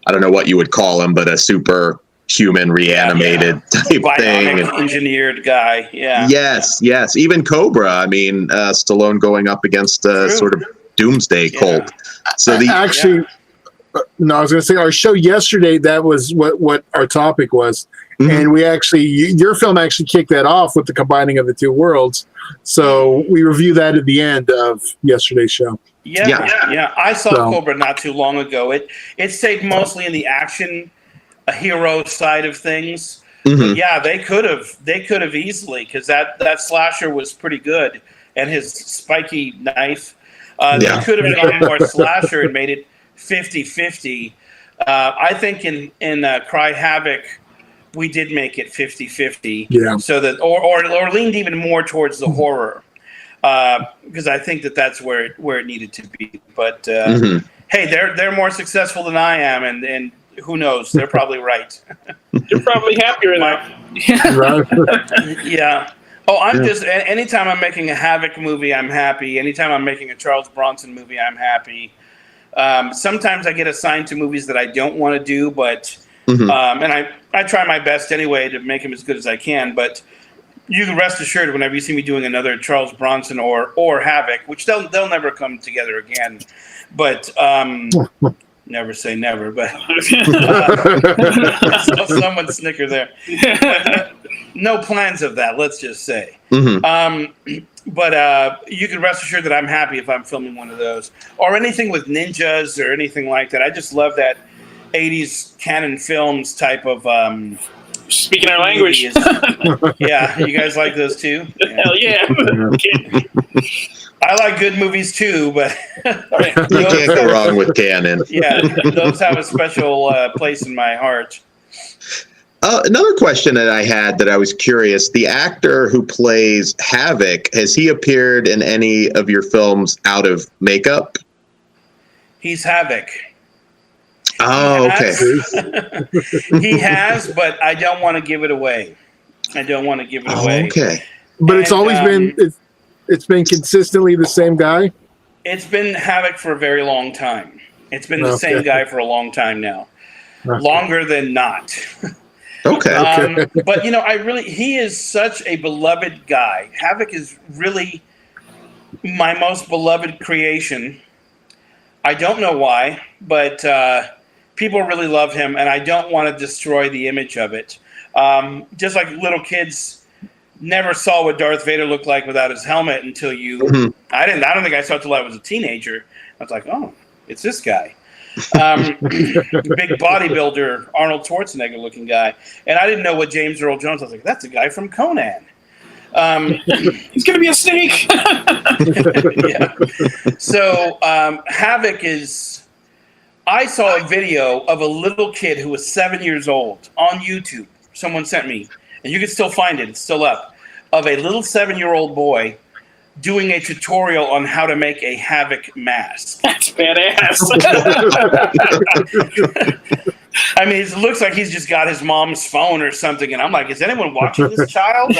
don't know what you would call him, but a superhuman reanimated type thing, engineered guy. Yes. Even Cobra. I mean, Stallone going up against a sort of doomsday cult. So no, I was going to say our show yesterday, that was what our topic was. And we actually, your film actually kicked that off with the combining of the two worlds. So we review that at the end of yesterday's show. Yeah. I saw Cobra not too long ago. It stayed mostly in the action, hero side of things. But yeah, they could have easily, because that slasher was pretty good, and his spiky knife. They could have gone more slasher and made it 50-50. I think in Cry Havoc, we did make it 50-50. So that or leaned even more towards the horror. because I think that's where it needed to be. But hey, they're more successful than I am, and who knows? They're probably right. You're probably happier now. Yeah. Oh, anytime I'm making a Havoc movie, I'm happy. Anytime I'm making a Charles Bronson movie, I'm happy. Sometimes I get assigned to movies that I don't want to do, but and I try my best anyway to make them as good as I can. But you can rest assured, whenever you see me doing another Charles Bronson or Havoc, which they'll never come together again, but never say never. But someone snicker there. No plans of that. Let's just say. But you can rest assured that I'm happy if I'm filming one of those or anything with ninjas or anything like that. I just love that 80s canon films type of. Speaking our language. Yeah, you guys like those too? Yeah. Hell yeah. I like good movies too, but you can't go wrong with canon. Yeah, those have a special place in my heart. Another question that I had that I was curious, the actor who plays Havoc, has he appeared in any of your films out of makeup? He's Havoc. Oh, okay. He has, but I don't want to give it away. Okay. But it's always been it's been consistently the same guy? It's been Havoc for a very long time. It's been the same guy for a long time now. Longer than not. Okay. But he is such a beloved guy. Havoc is really my most beloved creation. I don't know why, but people really love him, and I don't want to destroy the image of it. Just like little kids never saw what Darth Vader looked like without his helmet until I don't think I saw it until I was a teenager. I was like, oh, it's this guy. Big bodybuilder, Arnold Schwarzenegger looking guy. And I didn't know what James Earl Jones was. Like, that's a guy from Conan. He's going to be a snake. Yeah. So Havoc is... I saw a video of a little kid who was 7 years old on YouTube. Someone sent me. And you can still find it. It's still up. Of a little 7-year-old boy doing a tutorial on how to make a Havoc mask. That's badass. I mean, it looks like he's just got his mom's phone or something, and I'm like, is anyone watching this child?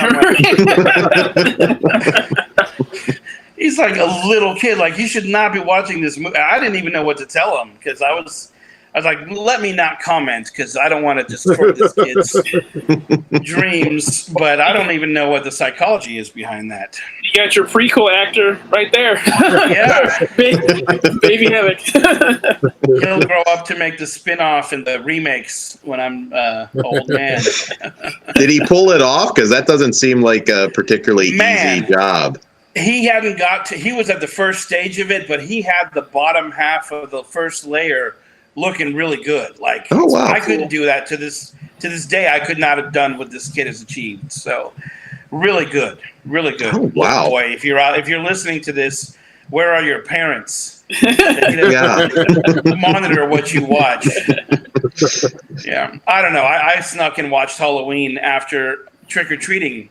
He's like a little kid. Like, he should not be watching this movie. I didn't even know what to tell him because I was like, let me not comment because I don't want to destroy this kid's dreams, but I don't even know what the psychology is behind that. You got your prequel actor right there. Yeah. Baby Havoc. He'll grow up to make the spin-off and the remakes when I'm old man. Did he pull it off? Because that doesn't seem like a particularly easy job. He hadn't he was at the first stage of it, but he had the bottom half of the first layer looking really good. Like, oh, wow, I couldn't do that to this day. I could not have done what this kid has achieved. So really good. Oh, wow. Boy, if you're listening to this, where are your parents? Yeah. Monitor what you watch. Yeah. I don't know. I snuck and watched Halloween after trick-or-treating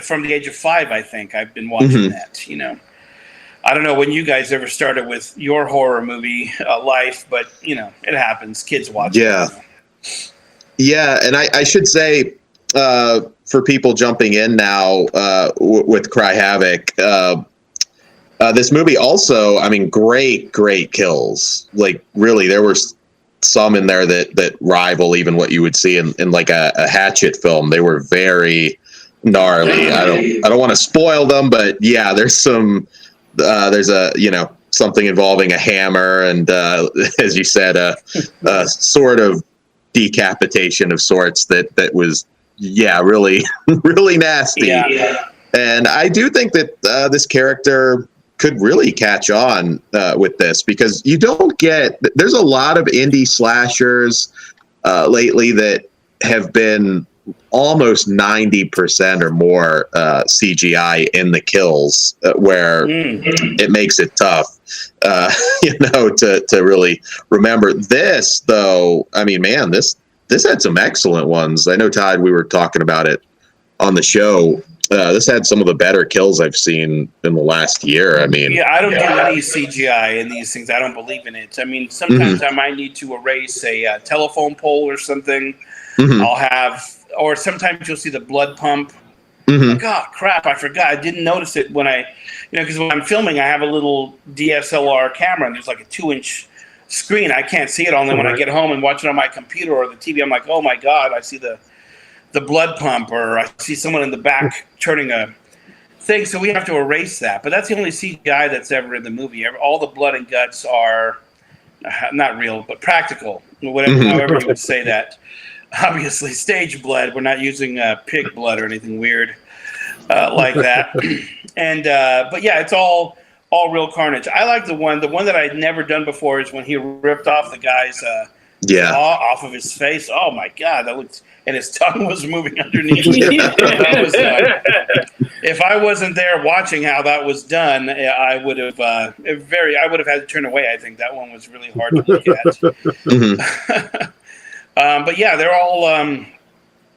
from the age of 5, I think. I've been watching that, I don't know when you guys ever started with your horror movie life, but it happens. Kids watch. Yeah, yeah, and I should say for people jumping in now with Cry Havoc, this movie also, I mean, great kills. Like, really, there were some in there that rival even what you would see in like a Hatchet film. They were very gnarly. I don't want to spoil them, but yeah, there's some. There's something involving a hammer and, as you said, a sort of decapitation of sorts that was, really, really nasty. Yeah. And I do think that this character could really catch on with this because you don't there's a lot of indie slashers lately that have been almost 90% or more CGI in the kills, where it makes it tough, to really remember. This, though, I mean, man, this had some excellent ones. I know, Todd, we were talking about it on the show. this had some of the better kills I've seen in the last year. I mean, yeah, I don't do any CGI in these things. I don't believe in it. I mean, sometimes I might need to erase a telephone pole or something. I'll have, or sometimes you'll see the blood pump. Like, oh crap, I forgot. I didn't notice it when I, because when I'm filming, I have a little DSLR camera and there's like a 2-inch screen. I can't see it only when I get home and watch it on my computer or the TV. I'm like, oh my God, I see the blood pump, or I see someone in the back turning a thing. So we have to erase that. But that's the only CGI that's ever in the movie. All the blood and guts are not real, but practical, whatever, however you would say that. Obviously, stage blood. We're not using pig blood or anything weird like that. And but yeah, it's all real carnage. I like the one that I'd never done before is when he ripped off the guy's jaw off of his face. Oh my God, that looked, and his tongue was moving underneath. That was, if I wasn't there watching how that was done, I would have had to turn away. I think that one was really hard to look at. But yeah, they're all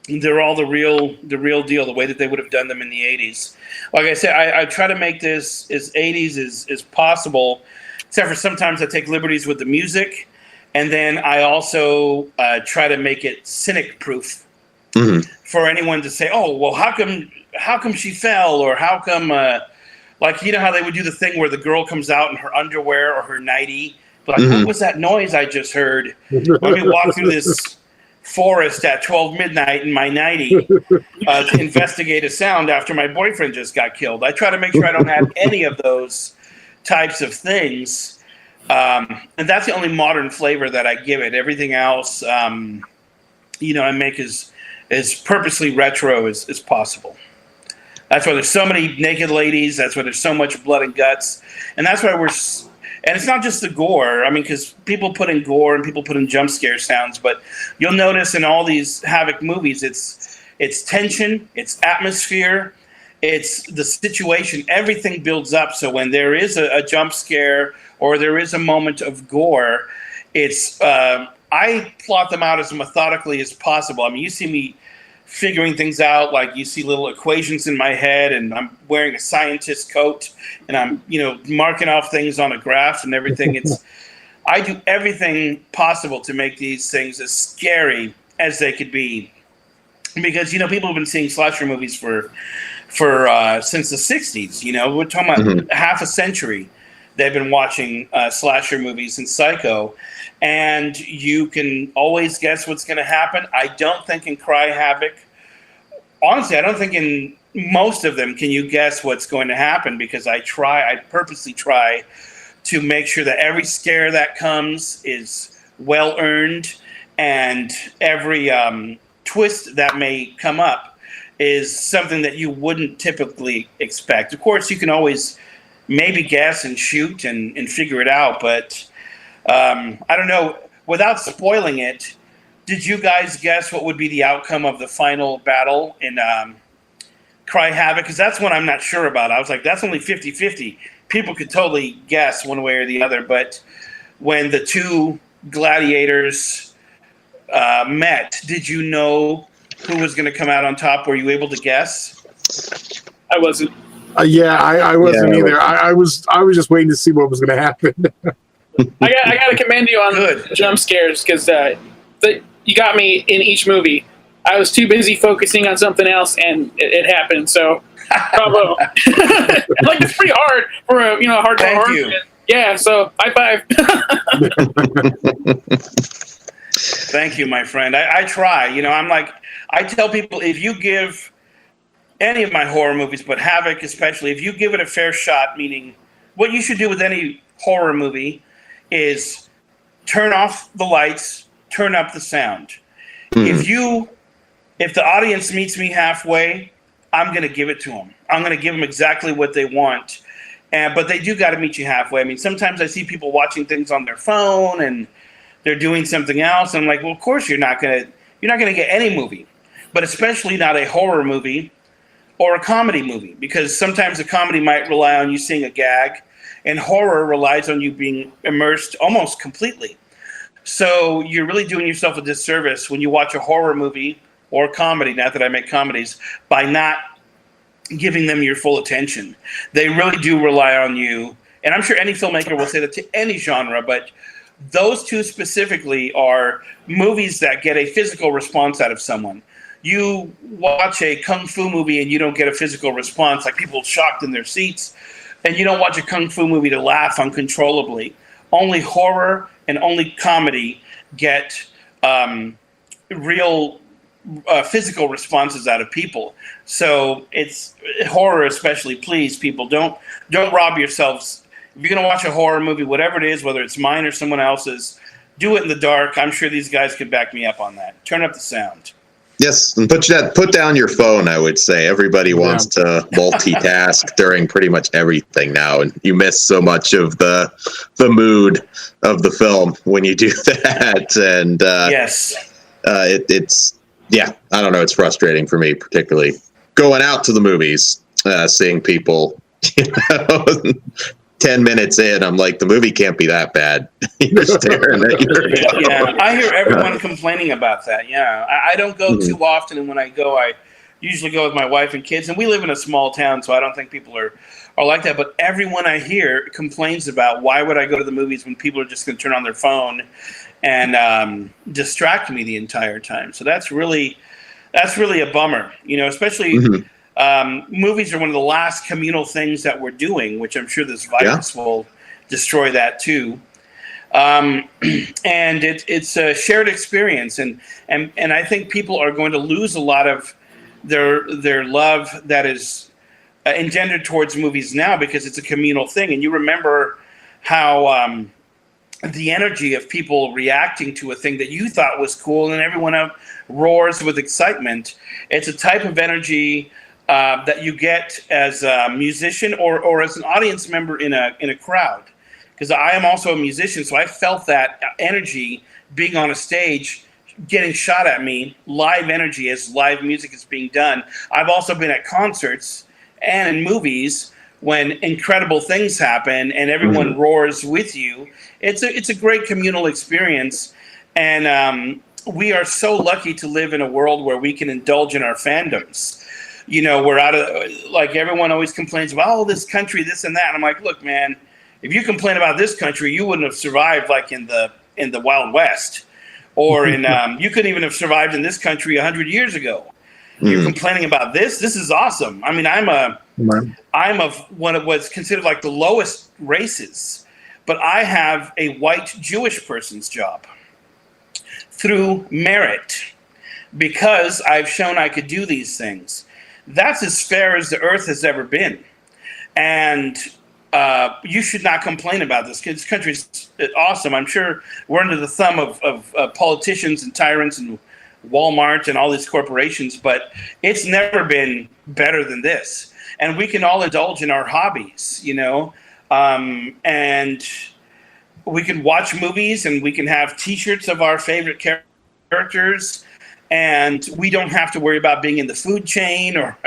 the real deal, the way that they would have done them in the 80s. Like I said, I try to make this as 80s as possible, except for sometimes I take liberties with the music, and then I also try to make it cynic proof for anyone to say, oh, well, how come she fell, or how come like, you know how they would do the thing where the girl comes out in her underwear or her nightie. Like, what was that noise I just heard? Let me walk through this forest at 12 midnight in my nightie to investigate a sound after my boyfriend just got killed. I try to make sure I don't have any of those types of things. And that's the only modern flavor that I give it. Everything else, I make as purposely retro as possible. That's why there's so many naked ladies. That's why there's so much blood and guts. And that's why and it's not just the gore. I mean, because people put in gore and people put in jump scare sounds, but you'll notice in all these Havoc movies, it's tension, it's atmosphere, it's the situation. Everything builds up. So when there is a jump scare or there is a moment of gore, it's I plot them out as methodically as possible. I mean, you see me figuring things out, like you see little equations in my head, and I'm wearing a scientist coat, and I'm marking off things on a graph and everything. I do everything possible to make these things as scary as they could be, because people have been seeing slasher movies for since the 60s. We're talking about half a century. They've been watching slasher movies and Psycho, and you can always guess what's going to happen. I don't think in Cry Havoc, honestly, I don't think in most of them can you guess what's going to happen, because I purposely try to make sure that every scare that comes is well earned, and every twist that may come up is something that you wouldn't typically expect. Of course, you can always maybe guess and shoot and figure it out, but I don't know. Without spoiling it, did you guys guess what would be the outcome of the final battle in Cry Havoc? Because that's one I'm not sure about. I was like, that's only 50-50. People could totally guess one way or the other, but when the two gladiators met, did you know who was going to come out on top? Were you able to guess? I wasn't. I wasn't either. I was just waiting to see what was going to happen. I got to commend you on jump scares, because you got me in each movie. I was too busy focusing on something else, and it happened. So, bravo! Like, it's pretty hard for a hardcore horror fan. Yeah. So, high five. Thank you, my friend. I try. I'm like, I tell people, if you give any of my horror movies, but Havoc especially, if you give it a fair shot, meaning what you should do with any horror movie is turn off the lights, turn up the sound. If the audience meets me halfway, I'm going to give it to them. I'm going to give them exactly what they want. But they do got to meet you halfway. I mean, sometimes I see people watching things on their phone and they're doing something else. And I'm like, well, of course you're not going to get any movie, but especially not a horror movie or a comedy movie, because sometimes a comedy might rely on you seeing a gag, and horror relies on you being immersed almost completely. So you're really doing yourself a disservice when you watch a horror movie or a comedy, not that I make comedies, by not giving them your full attention. They really do rely on you. And I'm sure any filmmaker will say that to any genre, but those two specifically are movies that get a physical response out of someone. You watch a kung fu movie and you don't get a physical response, like people shocked in their seats, and you don't watch a kung fu movie to laugh uncontrollably. Only horror and only comedy get real physical responses out of people. So it's horror, especially. Please, people, don't rob yourselves. If you're gonna watch a horror movie, whatever it is, whether it's mine or someone else's, do it in the dark. I'm sure these guys could back me up on that. Turn up the sound. Yes, and put down your phone, I would say. Everybody wants to multitask during pretty much everything now, and you miss so much of the mood of the film when you do that. And yes, it's I don't know, it's frustrating for me, particularly going out to the movies, seeing people, 10 minutes in, I'm like, the movie can't be that bad. You're staring at yeah, I hear everyone complaining about that. Yeah, I don't go too often, and when I go, I usually go with my wife and kids. And we live in a small town, so I don't think people are like that. But everyone I hear complains about, why would I go to the movies when people are just going to turn on their phone and distract me the entire time? So that's really a bummer, especially. Movies are one of the last communal things that we're doing, which I'm sure this virus will destroy that too. And it's a shared experience, and I think people are going to lose a lot of their love that is engendered towards movies now, because it's a communal thing. And you remember how the energy of people reacting to a thing that you thought was cool, and everyone else roars with excitement. It's a type of energy that you get as a musician or as an audience member in a crowd. Because I am also a musician, so I felt that energy being on a stage, getting shot at me, live energy as live music is being done. I've also been at concerts and in movies when incredible things happen and everyone roars with you. It's a great communal experience, and we are so lucky to live in a world where we can indulge in our fandoms. We're out of, like, everyone always complains about, this country, this and that. And I'm like, look, man, if you complain about this country, you wouldn't have survived like in the Wild West, or you couldn't even have survived in this country 100 years ago. You're complaining about this. This is awesome. I mean, I'm of one of what's considered like the lowest races, but I have a white Jewish person's job through merit because I've shown I could do these things. That's as fair as the earth has ever been. And you should not complain about this. This country's awesome. I'm sure we're under the thumb of politicians and tyrants and Walmart and all these corporations, but it's never been better than this. And we can all indulge in our hobbies, and we can watch movies, and we can have T-shirts of our favorite characters. And we don't have to worry about being in the food chain or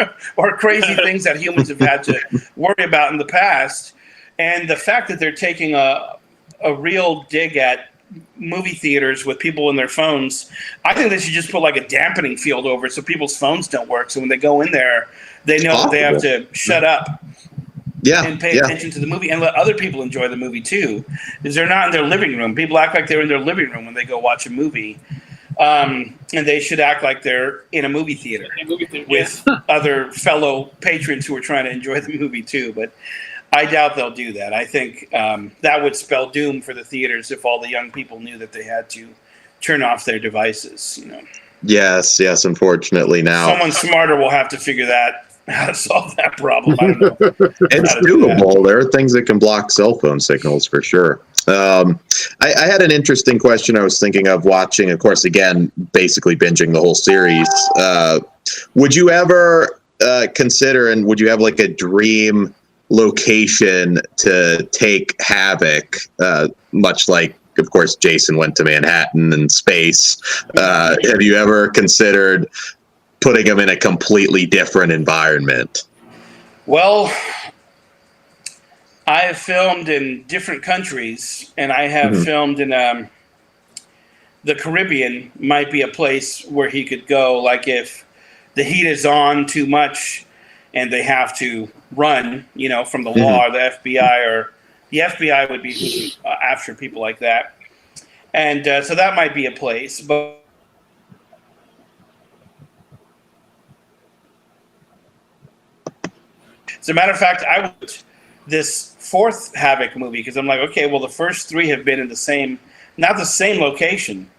crazy things that humans have had to worry about in the past. And the fact that they're taking a real dig at movie theaters with people in their phones, I think they should just put like a dampening field over it so people's phones don't work. So when they go in there, they know that they have to shut up and pay attention to the movie and let other people enjoy the movie too. Because they're not in their living room. People act like they're in their living room when they go watch a movie. And they should act like they're in a movie theater with other fellow patrons who are trying to enjoy the movie too. But I doubt they'll do that. I think that would spell doom for the theaters if all the young people knew that they had to turn off their devices. Yes. Unfortunately, now someone smarter will have to figure that how to solve that problem. I don't know. It's doable. There are things that can block cell phone signals for sure. I had an interesting question I was thinking of watching, of course, again, basically binging the whole series. Would you ever consider, and would you have like a dream location to take Havoc, much like, of course, Jason went to Manhattan and space? Have you ever considered putting him in a completely different environment? Well, I have filmed in different countries, and I have filmed in the Caribbean. Might be a place where he could go. Like if the heat is on too much and they have to run, from the law or the FBI, or the FBI would be who's after people like that. And so that might be a place. But as a matter of fact, I would this fourth Havoc movie, because I'm like, okay, well, the first three have been in not the same location.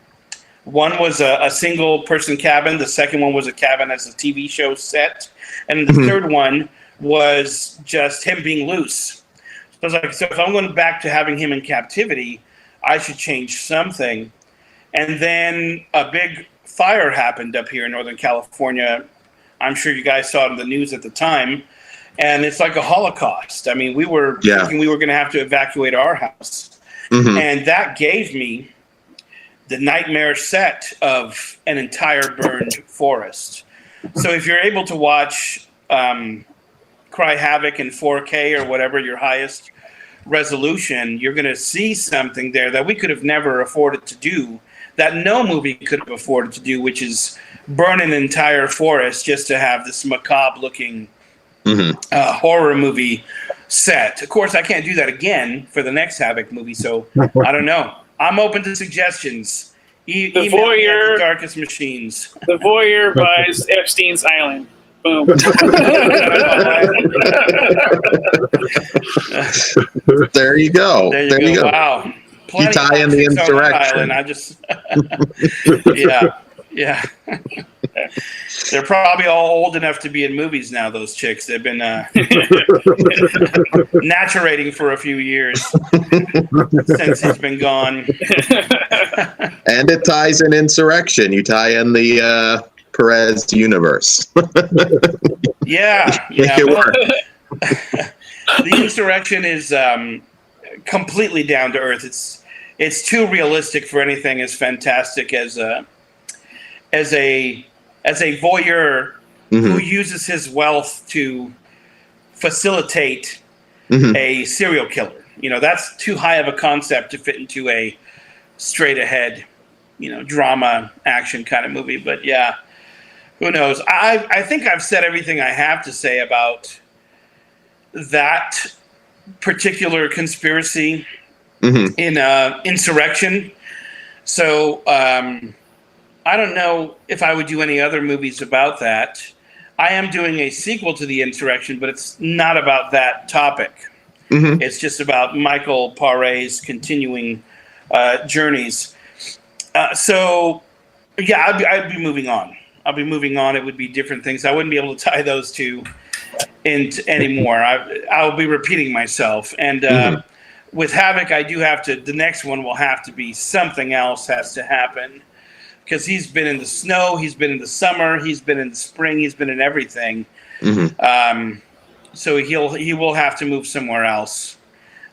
One was a single person cabin. The second one was a cabin as a TV show set. And the third one was just him being loose. So I was like, so if I'm going back to having him in captivity, I should change something. And then a big fire happened up here in Northern California. I'm sure you guys saw it in the news at the time. And it's like a Holocaust. I mean, we were thinking we were going to have to evacuate our house. And that gave me the nightmare set of an entire burned forest. So if you're able to watch Cry Havoc in 4K or whatever your highest resolution, you're going to see something there that we could have never afforded to do, that no movie could have afforded to do, which is burn an entire forest just to have this macabre looking horror movie set. Of course, I can't do that again for the next Havoc movie, so I don't know. I'm open to suggestions. The Voyeur, the Darkest Machines. The Voyeur buys Epstein's Island. Boom. There you go. There you go. Wow. You tie in the insurrection. I just, yeah. They're probably all old enough to be in movies now, those chicks. They've been naturating for a few years since he's been gone. And it ties in insurrection. You tie in the Perez universe. Yeah. Make it work. The insurrection is completely down to earth. It's too realistic for anything as fantastic as a voyeur who uses his wealth to facilitate a serial killer. That's too high of a concept to fit into a straight ahead, drama action kind of movie. But yeah, who knows? I think I've said everything I have to say about that particular conspiracy in insurrection. So I don't know if I would do any other movies about that. I am doing a sequel to The Insurrection, but it's not about that topic. It's just about Michael Paré's continuing journeys. So, yeah, I'd be moving on. It would be different things. I wouldn't be able to tie those two into anymore. I'll be repeating myself. And with Havoc, I do have to. The next one will have to be something else has to happen, because he's been in the snow, he's been in the summer, he's been in the spring, he's been in everything. So he will have to move somewhere else.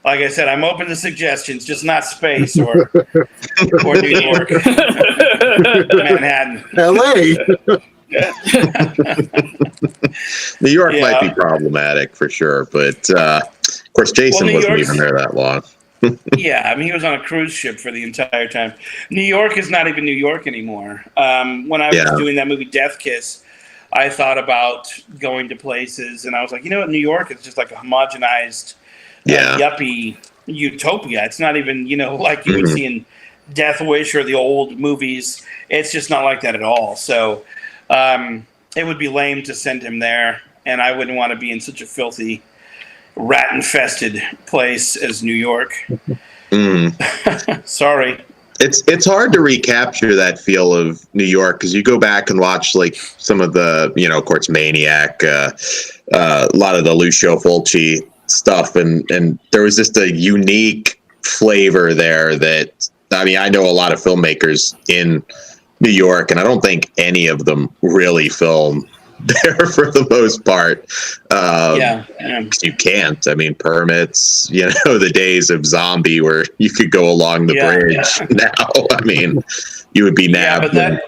Like I said, I'm open to suggestions, just not space or New York, Manhattan, LA. New York might be problematic for sure, but of course Jason wasn't even there that long. Yeah, I mean, he was on a cruise ship for the entire time. New York is not even New York anymore. When I was doing that movie Death Kiss, I thought about going to places, and I was like, you know what, New York is just like a homogenized, yuppie utopia. It's not even, like you would see in Death Wish or the old movies. It's just not like that at all. So it would be lame to send him there, and I wouldn't want to be in such a filthy, rat-infested place as New York. Sorry. It's hard to recapture that feel of New York, because you go back and watch like some of the, of course, Maniac, a lot of the Lucio Fulci stuff, and there was just a unique flavor there that, I mean, I know a lot of filmmakers in New York, and I don't think any of them really film there for the most part. You can't. I mean, permits, the days of Zombie where you could go along the bridge. Now, I mean, you would be nabbed. But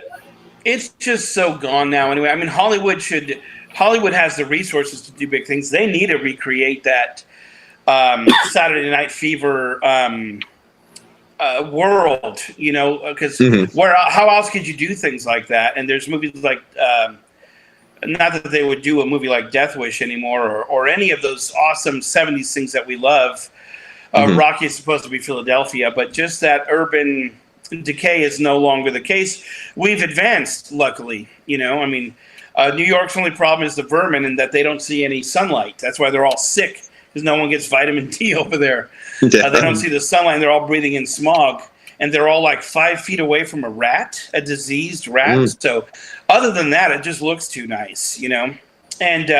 it's just so gone now anyway. I mean, Hollywood has the resources to do big things. They need to recreate that Saturday Night Fever world, because how else could you do things like that? And there's movies like not that they would do a movie like Death Wish anymore, or any of those awesome 70s things that we love. Rocky is supposed to be Philadelphia, but just that urban decay is no longer the case. We've advanced, luckily. I mean, New York's only problem is the vermin and that they don't see any sunlight. That's why they're all sick, because no one gets vitamin D over there. They don't see the sunlight, and they're all breathing in smog. And they're all like 5 feet away from a diseased rat. So other than that, it just looks too nice, And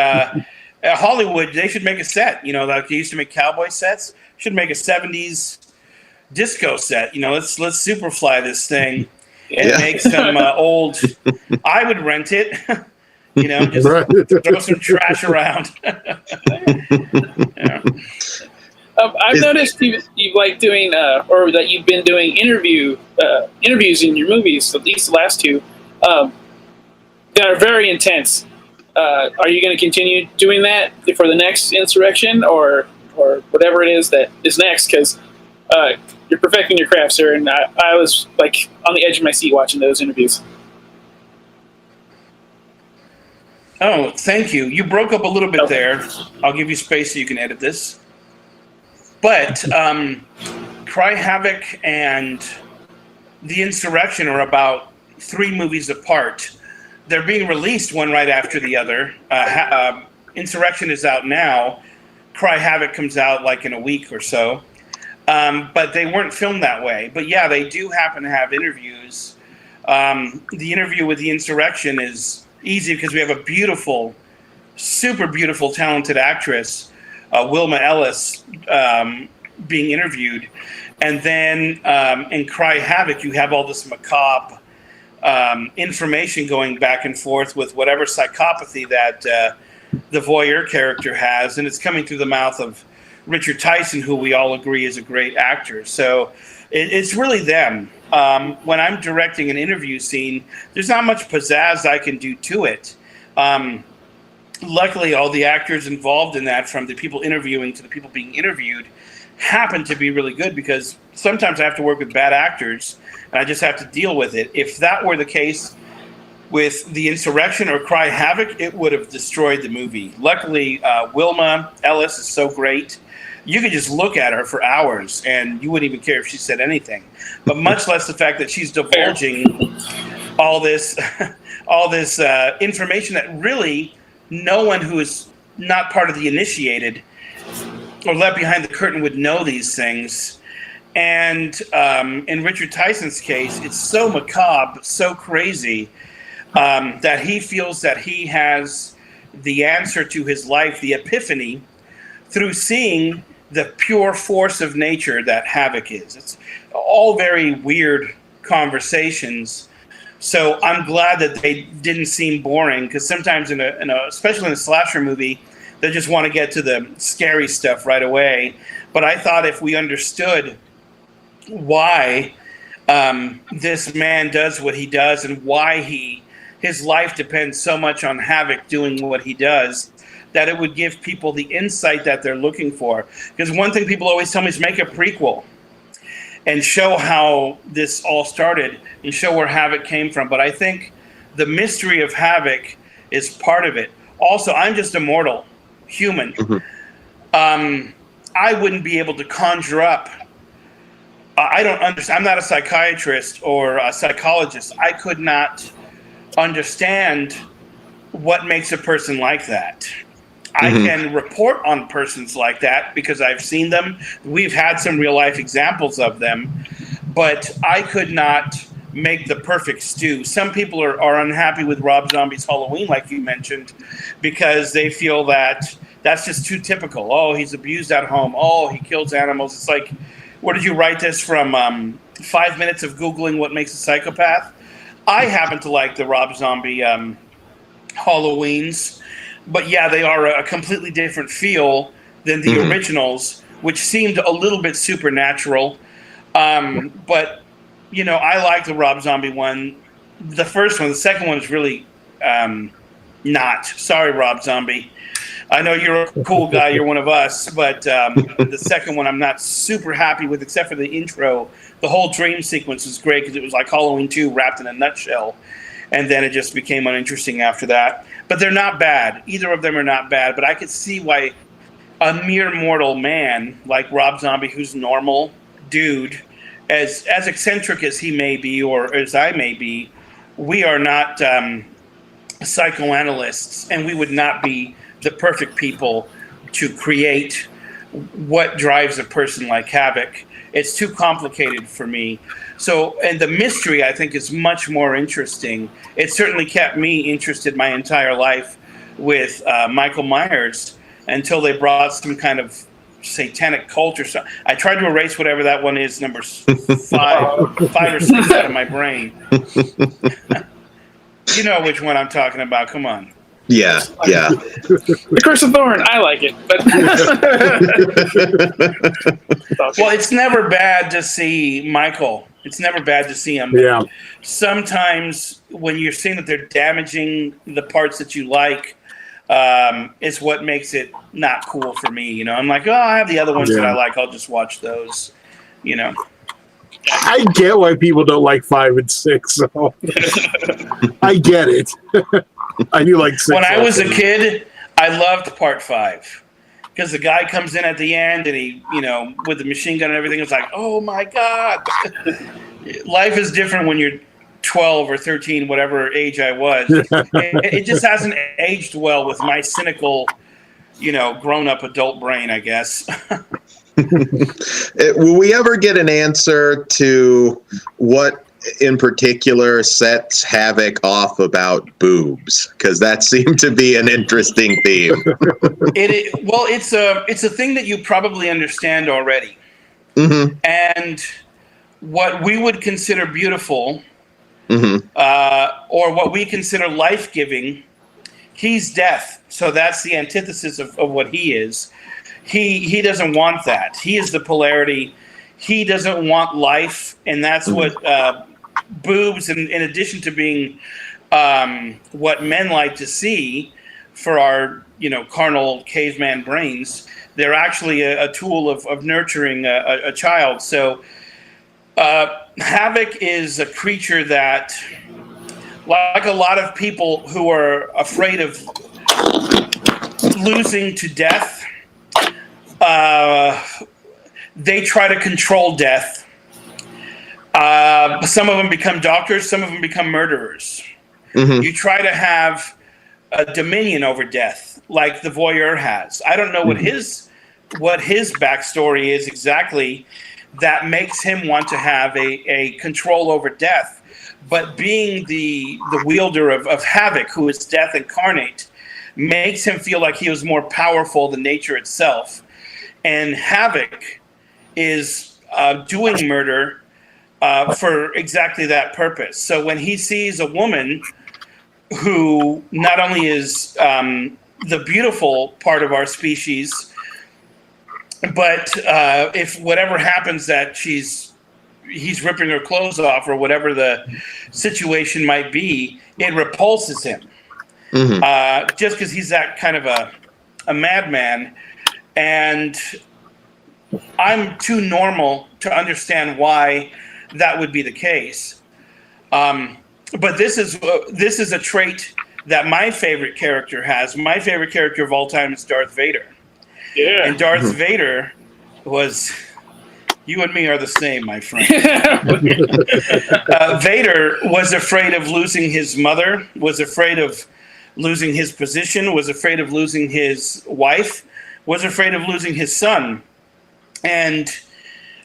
Hollywood, they should make a set, like they used to make cowboy sets. Should make a 70s disco set. Let's superfly this thing and make some old. I would rent it. Just throw some trash around. I've noticed you like doing, or that you've been doing interviews in your movies, at least the last two, that are very intense. Are you going to continue doing that for the next Insurrection, or whatever it is that is next? Because you're perfecting your craft, sir, and I was like on the edge of my seat watching those interviews. Oh, thank you. You broke up a little bit there. I'll give you space so you can edit this. But Cry Havoc and The Insurrection are about 3 movies apart. They're being released one right after the other. Insurrection is out now. Cry Havoc comes out like in a week or so. But they weren't filmed that way. But yeah, they do happen to have interviews. The interview with The Insurrection is easy because we have a beautiful, super beautiful, talented actress, Wilma Ellis, being interviewed. And then in Cry Havoc, you have all this macabre information going back and forth with whatever psychopathy that the voyeur character has. And it's coming through the mouth of Richard Tyson, who we all agree is a great actor. So it's really them. When I'm directing an interview scene, there's not much pizzazz I can do to it. Luckily, all the actors involved in that, from the people interviewing to the people being interviewed, happen to be really good, because sometimes I have to work with bad actors and I just have to deal with it. If that were the case with The Insurrection or Cry Havoc, it would have destroyed the movie. Luckily, Wilma Ellis is so great. You could just look at her for hours and you wouldn't even care if she said anything, but much less the fact that she's divulging all this information that really no one who is not part of the initiated or left behind the curtain would know these things. And in Richard Tyson's case, it's so macabre, so crazy, that he feels that he has the answer to his life, the epiphany, through seeing the pure force of nature that Havoc is. It's all very weird conversations. So I'm glad that they didn't seem boring, because sometimes especially in a slasher movie, they just want to get to the scary stuff right away. But I thought if we understood why this man does what he does and why his life depends so much on Havoc doing what he does, that it would give people the insight that they're looking for. Because one thing people always tell me is make a prequel and show how this all started and show where Havoc came from. But I think the mystery of Havoc is part of it. Also, I'm just a mortal human. I wouldn't be able to conjure up. I don't understand. I'm not a psychiatrist or a psychologist. I could not understand what makes a person like that. I can report on persons like that because I've seen them. We've had some real life examples of them, but I could not make the perfect stew. Some people are unhappy with Rob Zombie's Halloween, like you mentioned, because they feel that that's just too typical. Oh, he's abused at home. Oh, he kills animals. It's like, where did you write this from? 5 minutes of Googling what makes a psychopath? I happen to like the Rob Zombie Halloweens. But yeah, they are a completely different feel than the originals, which seemed a little bit supernatural. But, I like the Rob Zombie one. The first one, the second one is really not. Sorry, Rob Zombie. I know you're a cool guy. You're one of us. But the second one I'm not super happy with, except for the intro. The whole dream sequence was great because it was like Halloween 2 wrapped in a nutshell. and then it just became uninteresting after that. But they're not bad. Either of them are not bad. But I could see why a mere mortal man like Rob Zombie, who's a normal dude, as eccentric as he may be, or as I may be, we are not psychoanalysts, and we would not be the perfect people to create what drives a person like Havoc. It's too complicated for me. So, and the mystery, I think, is much more interesting. It certainly kept me interested my entire life with Michael Myers until they brought some kind of satanic cult or something. I tried to erase whatever that one is, number 5 or 6 out of my brain. You know which one I'm talking about. Come on. Yeah. The Curse of Thorn. I like it, but well, it's never bad to see Michael. It's never bad to see him. Yeah. Sometimes when you're seeing that they're damaging the parts that you like, it's what makes it not cool for me. You know, I'm like, oh, I have the other ones that I like. I'll just watch those. You know. I get why people don't like 5 and 6. So I get it. I do like 6. When I was a kid, I loved part 5 because the guy comes in at the end and he, you know, with the machine gun and everything. It's like, oh my God. Life is different when you're 12 or 13, whatever age I was. It just hasn't aged well with my cynical, you know, grown-up adult brain, I guess. Will we ever get an answer to what in particular sets Havoc off about boobs? Because that seemed to be an interesting theme. Well, it's a thing that you probably understand already. Mm-hmm. And what we would consider beautiful, Mm-hmm. or what we consider life-giving, he's death. So that's the antithesis of what he is. He doesn't want that. He is the polarity. He doesn't want life, and that's what boobs, in addition to being what men like to see for our, you know, carnal caveman brains, they're actually a tool of nurturing a child. So Havoc is a creature that, like a lot of people who are afraid of losing to death, they try to control death. Some of them become doctors, some of them become murderers. Mm-hmm. You try to have a dominion over death, like the voyeur has. I don't know what his backstory is exactly that makes him want to have a control over death. But being the wielder of Havoc, who is death incarnate, makes him feel like he was more powerful than nature itself. And Havoc is doing murder for exactly that purpose. So when he sees a woman who not only is the beautiful part of our species, but if whatever happens that he's ripping her clothes off or whatever the situation might be, it repulses him. Mm-hmm. Just because he's that kind of a madman. And I'm too normal to understand why that would be the case. But this is a trait that my favorite character has. My favorite character of all time is Darth Vader. Yeah. And Darth Vader was... You and me are the same, my friend. Vader was afraid of losing his mother, was afraid of losing his position, was afraid of losing his wife, was afraid of losing his son. And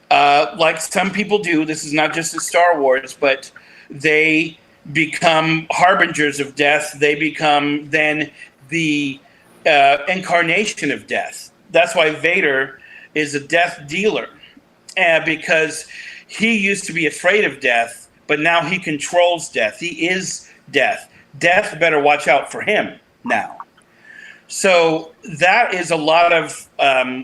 like some people do, this is not just in Star Wars, but they become harbingers of death. They become then the incarnation of death. That's why Vader is a death dealer. Because he used to be afraid of death, but now he controls death. He is death. Death better watch out for him now. So that is a lot of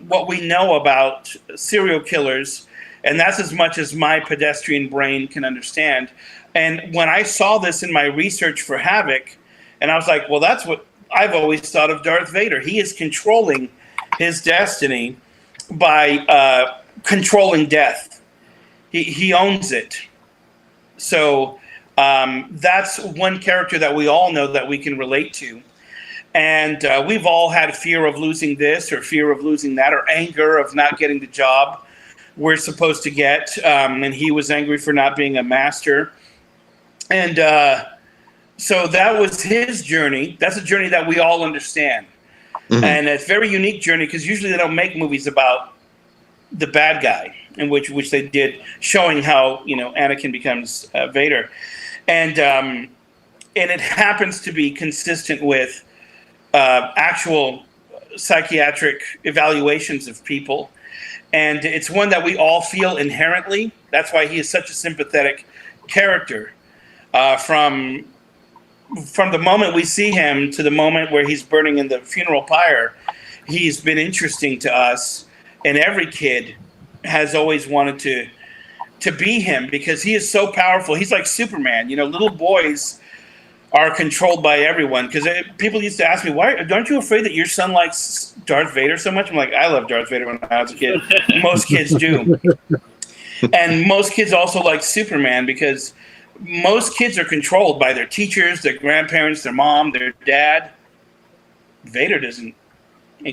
what we know about serial killers, and that's as much as my pedestrian brain can understand. And when I saw this in my research for Havoc, and I was like, well, that's what I've always thought of Darth Vader. He is controlling his destiny by controlling death. He owns it. So That's one character that we all know that we can relate to. And we've all had fear of losing this or fear of losing that or anger of not getting the job we're supposed to get. And he was angry for not being a master. And so that was his journey. That's a journey that we all understand. Mm-hmm. And it's a very unique journey because usually they don't make movies about the bad guy, in which they did, showing how, Anakin becomes Vader. And it happens to be consistent with actual psychiatric evaluations of people. And it's one that we all feel inherently. That's why he is such a sympathetic character. From the moment we see him to the moment where he's burning in the funeral pyre, he's been interesting to us. And every kid has always wanted to be him because he is so powerful. He's like Superman. Little boys are controlled by everyone because people used to ask me, "Why aren't you afraid that your son likes Darth Vader so much?" I'm like, I love Darth Vader when I was a kid. Most kids do. And most kids also like Superman because most kids are controlled by their teachers, their grandparents, their mom, their dad. Vader isn't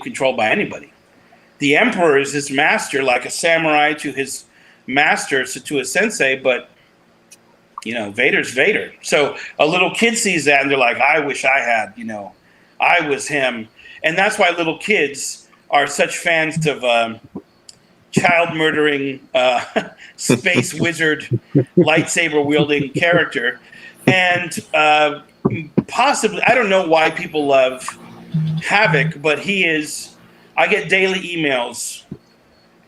controlled by anybody. The Emperor is his master, like a samurai to his master, to his sensei, but Vader's Vader. So a little kid sees that and they're like, I wish I had, I was him. And that's why little kids are such fans of child murdering, space wizard, lightsaber wielding character. And possibly, I don't know why people love Havoc, but I get daily emails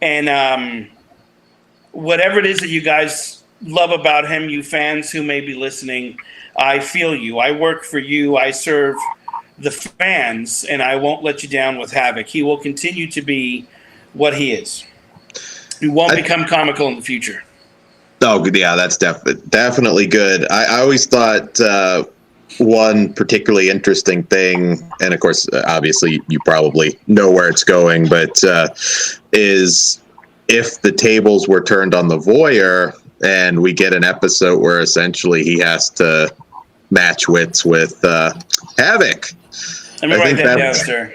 and whatever it is that you guys love about him, you fans who may be listening, I feel you. I work for you. I serve the fans, and I won't let you down with Havoc. He will continue to be what he is. He won't become comical in the future. Oh, yeah, that's definitely good. I always thought one particularly interesting thing, and of course, obviously, you probably know where it's going, but is if the tables were turned on the voyeur, and we get an episode where essentially he has to match wits with Havoc. Let me write that down, sir.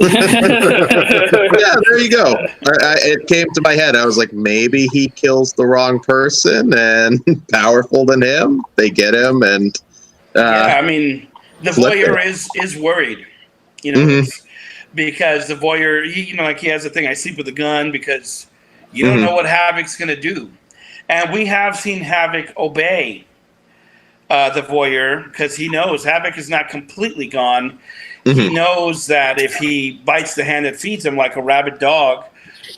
Yeah, there you go. It came to my head. I was like, maybe he kills the wrong person and powerful than him. They get him and yeah, I mean, the voyeur is worried, because the voyeur, he has a thing. I sleep with a gun because you don't know what Havoc's going to do. And we have seen Havoc obey the voyeur because he knows Havoc is not completely gone. Mm-hmm. He knows that if he bites the hand that feeds him, like a rabid dog,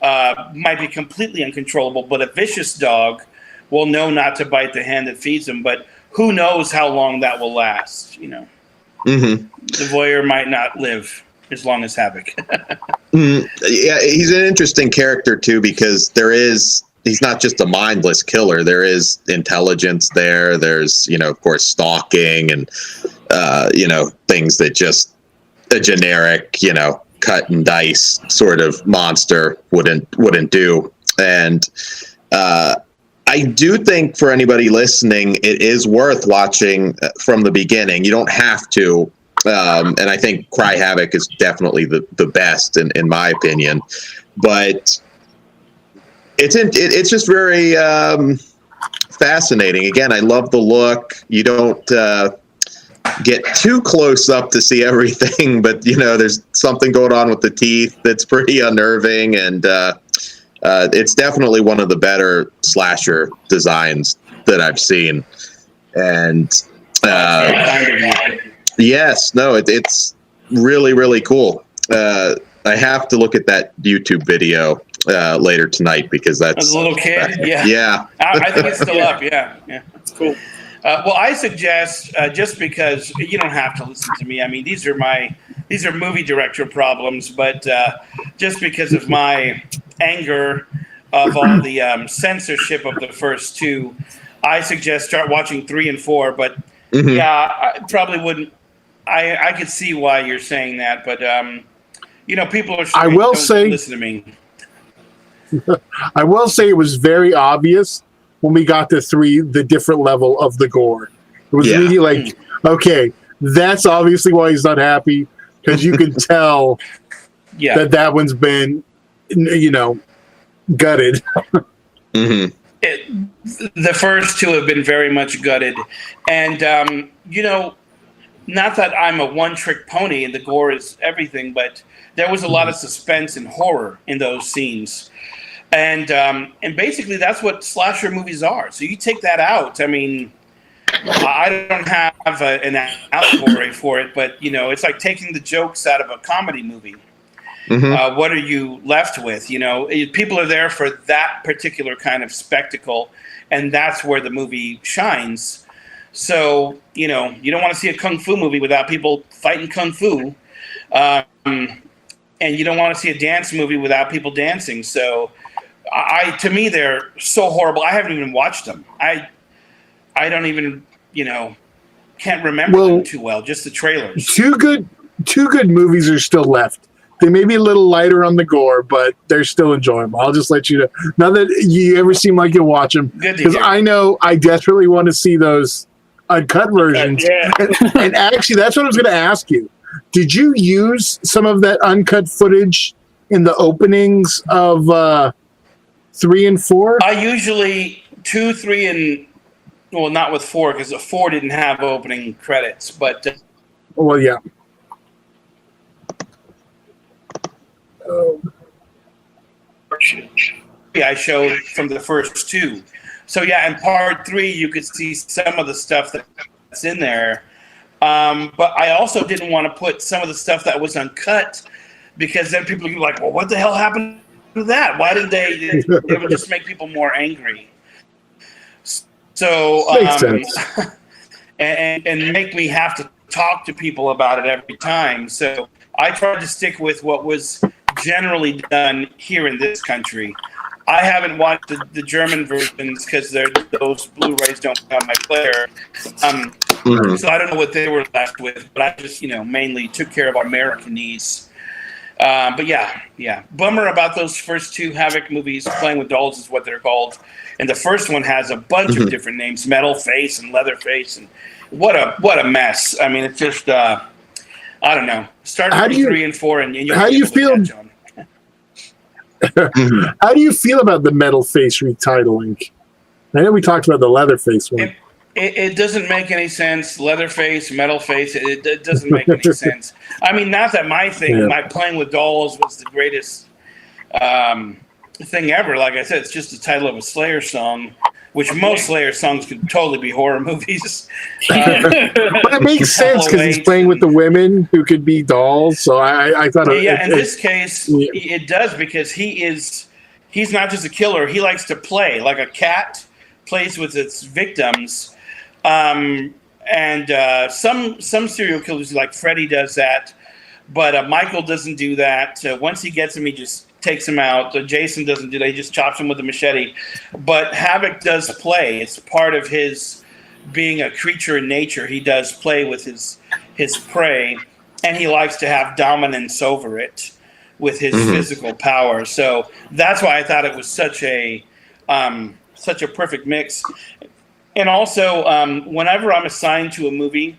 might be completely uncontrollable. But a vicious dog will know not to bite the hand that feeds him. But who knows how long that will last? The voyeur might not live as long as Havoc. Yeah, he's an interesting character too because he's not just a mindless killer. There is intelligence there. There's, of course, stalking and, things that just a generic, cut and dice sort of monster wouldn't do. And I do think for anybody listening, it is worth watching from the beginning. You don't have to. And I think Cry Havoc is definitely the best in my opinion. But it's just very fascinating. Again, I love the look. You don't get too close up to see everything, but there's something going on with the teeth that's pretty unnerving, and it's definitely one of the better slasher designs that I've seen. And yes, no, it's really, really cool. I have to look at that YouTube video later tonight because that's as a little kid. Yeah. I think it's still up. Yeah, it's cool. Well, I suggest just because you don't have to listen to me. I mean, these are movie director problems, but just because of my anger of all the censorship of the first two, I suggest start watching 3 and 4. But yeah, I probably wouldn't. I could see why you're saying that, but people are. I will say, listen to me. I will say it was very obvious when we got to 3, the different level of the gore. It was immediately like, okay, that's obviously why he's not happy, because you can tell that one's been, gutted. Mm-hmm. The first two have been very much gutted. And, not that I'm a one-trick pony and the gore is everything, but there was a lot of suspense and horror in those scenes. And basically that's what slasher movies are. So you take that out. I mean, I don't have an allegory for it, but, it's like taking the jokes out of a comedy movie. Mm-hmm. What are you left with? People are there for that particular kind of spectacle, and that's where the movie shines. So, you don't want to see a kung fu movie without people fighting kung fu. And you don't want to see a dance movie without people dancing. So, to me, they're so horrible. I haven't even watched them. I don't even, can't remember them too well, just the trailers. Two good movies are still left. They may be a little lighter on the gore, but they're still enjoyable. I'll just let you know. Not that you ever seem like you'll watch them, because I know I desperately want to see those uncut versions. And actually, that's what I was going to ask you. Did you use some of that uncut footage in the openings of 3 and 4? I usually 2, 3, and not with 4, because 4 didn't have opening credits. But yeah. I showed from the first 2. So in part 3 you could see some of the stuff that's in there, but I also didn't want to put some of the stuff that was uncut, because then people would be like, well, what the hell happened to that? Why did they would just make people more angry. So makes sense. and make me have to talk to people about it every time. So I tried to stick with what was generally done here in this country. I haven't watched the German versions because those Blu-rays don't have my player. So I don't know what they were left with, but I just, mainly took care of our Americanese. But yeah. Bummer about those first 2 Havoc movies. Playing with Dolls is what they're called. And the first one has a bunch of different names, Metal Face and Leather Face. And what a mess. I mean, it's just, I don't know. Start with 3 and 4 and you'll how do you feel? How do you feel about the Metal Face retitling? I know we talked about the Leatherface one. It doesn't make any sense. Leatherface, Metal Face, it doesn't make any sense. I mean, not that my Playing with Dolls was the greatest thing ever. Like I said, it's just the title of a Slayer song, which most Slayer songs could totally be horror movies. But it makes sense because he's playing with the women who could be dolls. So I thought, in this case, it does, because he's not just a killer. He likes to play like a cat plays with its victims. And some serial killers like Freddy does that, but Michael doesn't do that. Once he gets him, he just takes him out. Jason doesn't do that. He just chops him with a machete. But Havoc does play. It's part of his being a creature in nature. He does play with his prey, and he likes to have dominance over it with his physical power. So that's why I thought it was such a perfect mix. And also, whenever I'm assigned to a movie,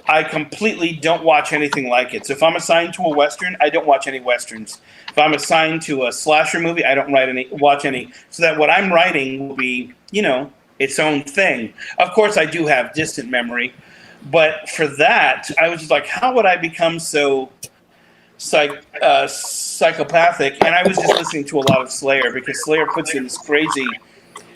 I completely don't watch anything like it. So if I'm assigned to a Western, I don't watch any Westerns. If I'm assigned to a slasher movie, I don't watch any. So that what I'm writing will be, its own thing. Of course, I do have distant memory. But for that, I was just like, how would I become so psychopathic? And I was just listening to a lot of Slayer, because Slayer puts you in this crazy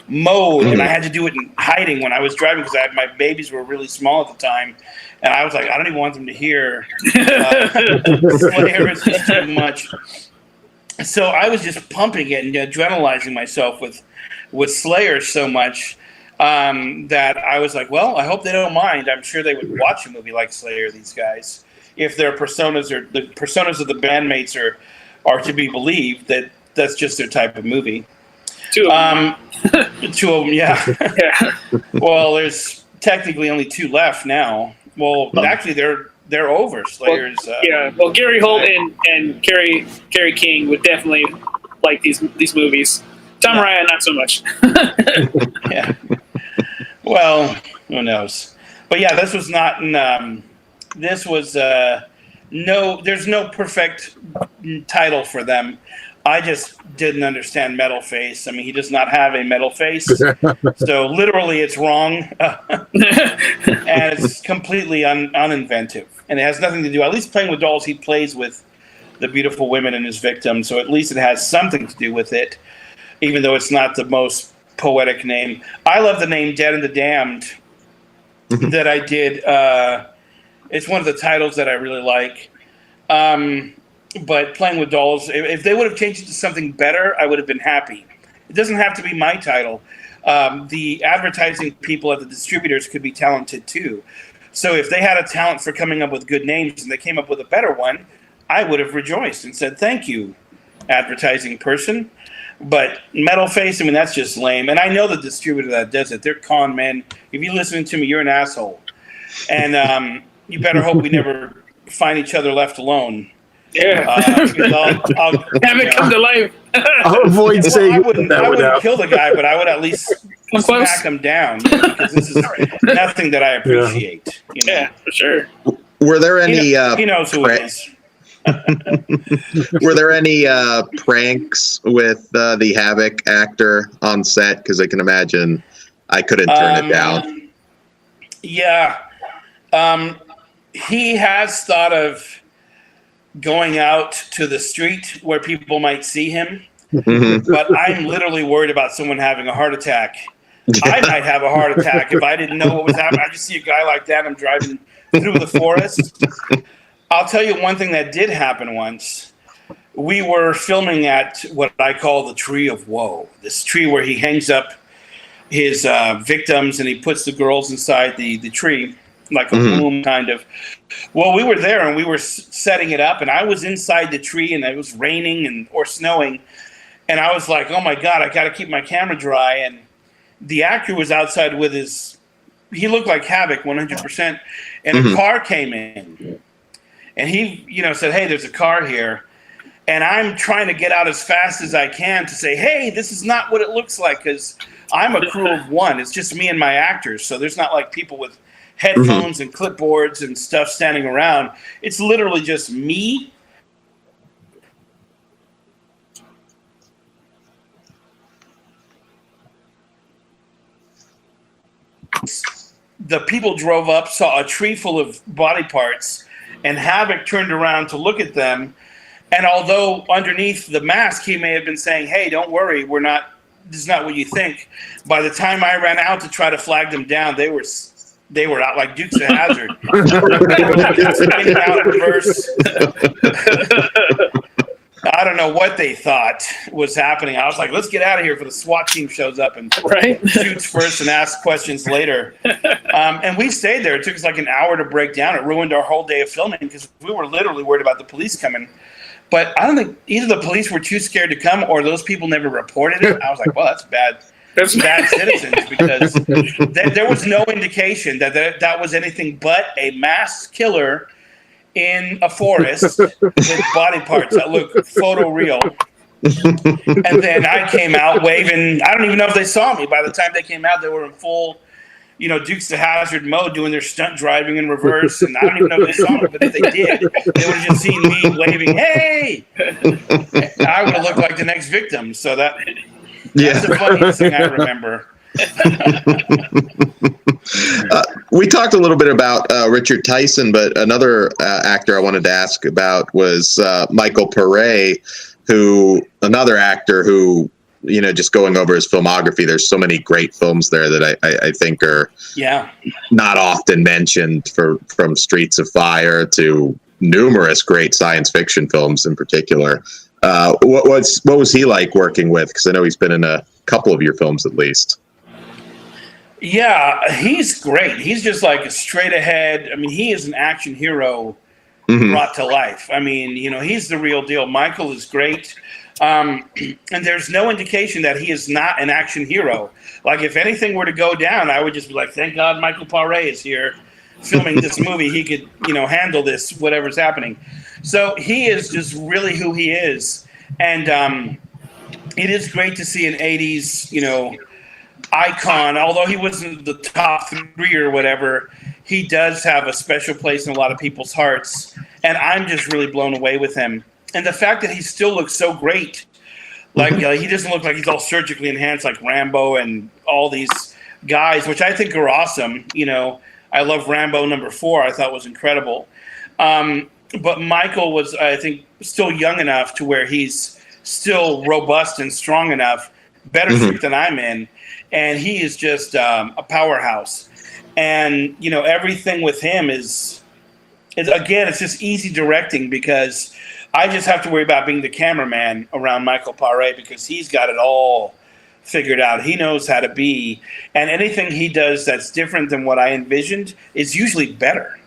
mode, and I had to do it in hiding when I was driving, because my babies were really small at the time, and I was like, I don't even want them to hear Slayer. Is just too much. So I was just pumping it and adrenalizing myself with Slayer so much that I was like, well, I hope they don't mind. I'm sure they would watch a movie like Slayer, these guys, if their personas or the personas of the bandmates are to be believed, that's just their type of movie. 2 of them. 2 of them, yeah. Well, there's technically only 2 left now. Well, actually, they're over. Slayer's. Well, Gary Holt and Kerry King would definitely like these movies. Tom Ryan, not so much. Yeah. Well, who knows? But yeah, this was not in. This was no. There's no perfect title for them. I just didn't understand metal face. I mean, he does not have a metal face, so literally it's wrong, and it's completely uninventive, and it has nothing to do. At least playing with dolls, he plays with the beautiful women and his victims, so at least it has something to do with it, even though it's not the most poetic name. I love the name Dead and the Damned that I did. It's one of the titles that I really like. But playing with dolls, if they would have changed it to something better, I would have been happy. It doesn't have to be my title. The advertising people at the distributors could be talented too. So if they had a talent for coming up with good names and they came up with a better one, I would have rejoiced and said, thank you, advertising person. But metal face, I mean, that's just lame. And I know the distributor that does it. They're con men. If you're listening to me, you're an asshole. And you better hope we never find each other left alone. Yeah. I'll Have it come to life. I'll avoid saying I wouldn't that. kill the guy, but I would at least Come close. smack him down, because this is nothing that I appreciate. You know? Yeah, for sure. Were there any? He knows who it is. Were there any pranks with the Havoc actor on set? Because I can imagine I couldn't turn it down. Yeah. He has thought of going out to the street where people might see him, but I'm literally worried about someone having a heart attack. I might have a heart attack if I didn't know what was happening. I just see a guy like that. I'm driving through the forest. I'll tell you one thing that did happen once. We were filming at what I call the Tree of Woe, this tree where he hangs up his victims and he puts the girls inside the tree, like a womb kind of. Well, we were there and we were setting it up, and I was inside the tree, and it was raining or snowing, and I was like, oh my God, I got to keep my camera dry. And the actor was outside with he looked like Havoc 100%, and a car came in, and he, said, hey, there's a car here. And I'm trying to get out as fast as I can to say, hey, this is not what it looks like, because I'm a crew of one. It's just me and my actors, so there's not like people with headphones and clipboards and stuff standing around. It's literally just me. The people drove up, saw a tree full of body parts, and Havoc turned around to look at them. And although underneath the mask, he may have been saying, hey, don't worry, this is not what you think. By the time I ran out to try to flag them down, they were out like Dukes of Hazzard. They were spinning out in reverse. I don't know what they thought was happening. I was like, let's get out of here before the SWAT team shows up and shoots first and asks questions later. And we stayed there. It took us like an hour to break down. It ruined our whole day of filming because we were literally worried about the police coming. But I don't think either the police were too scared to come or those people never reported it. I was like, well, that's bad. That's bad citizens, because there was no indication that was anything but a mass killer in a forest with body parts that look photoreal. And then I came out waving. I don't even know if they saw me. By the time they came out, they were in full, Dukes of Hazzard mode, doing their stunt driving in reverse. And I don't even know if they saw me, but if they did, they would have just seen me waving, hey! I would have looked like the next victim. So that's the funniest thing I remember. We talked a little bit about Richard Tyson, but another actor I wanted to ask about was Michael Perez, another actor who, just going over his filmography, there's so many great films there that I think are not often mentioned, from Streets of Fire to numerous great science fiction films in particular. What was he like working with? Because I know he's been in a couple of your films at least. Yeah, he's great. He's just like a straight ahead. I mean, he is an action hero brought to life. I mean, he's the real deal. Michael is great. And there's no indication that he is not an action hero. Like, if anything were to go down, I would just be like, thank God Michael Perez is here filming this movie. He could, handle this, whatever's happening. So he is just really who he is. And it is great to see an 80s, icon. Although he wasn't the top 3 or whatever, he does have a special place in a lot of people's hearts, and I'm just really blown away with him. And the fact that he still looks so great, like he doesn't look like he's all surgically enhanced like Rambo and all these guys, which I think are awesome. I love Rambo #4. I thought was incredible. But Michael was, I think, still young enough to where he's still robust and strong enough, better shape than I'm in, and he is just a powerhouse. And everything with him is again, it's just easy directing because I just have to worry about being the cameraman around Michael Paré because he's got it all figured out. He knows how to be, and anything he does that's different than what I envisioned is usually better.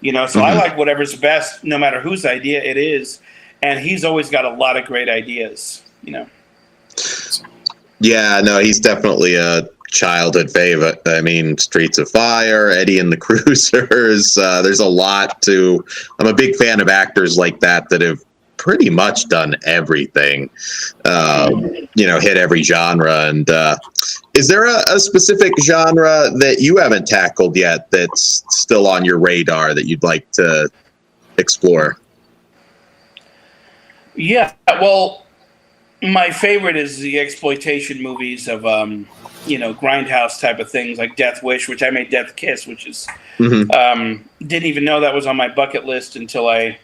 So I like whatever's best, no matter whose idea it is, and he's always got a lot of great ideas. Yeah, no, he's definitely a childhood favorite. I mean, Streets of Fire, Eddie and the Cruisers. There's a lot to. I'm a big fan of actors like that have pretty much done everything. Hit every genre. And is there a specific genre that you haven't tackled yet that's still on your radar that you'd like to explore? Yeah, well, my favorite is the exploitation movies of grindhouse type of things like Death Wish, which I made Death Kiss, which is didn't even know that was on my bucket list until I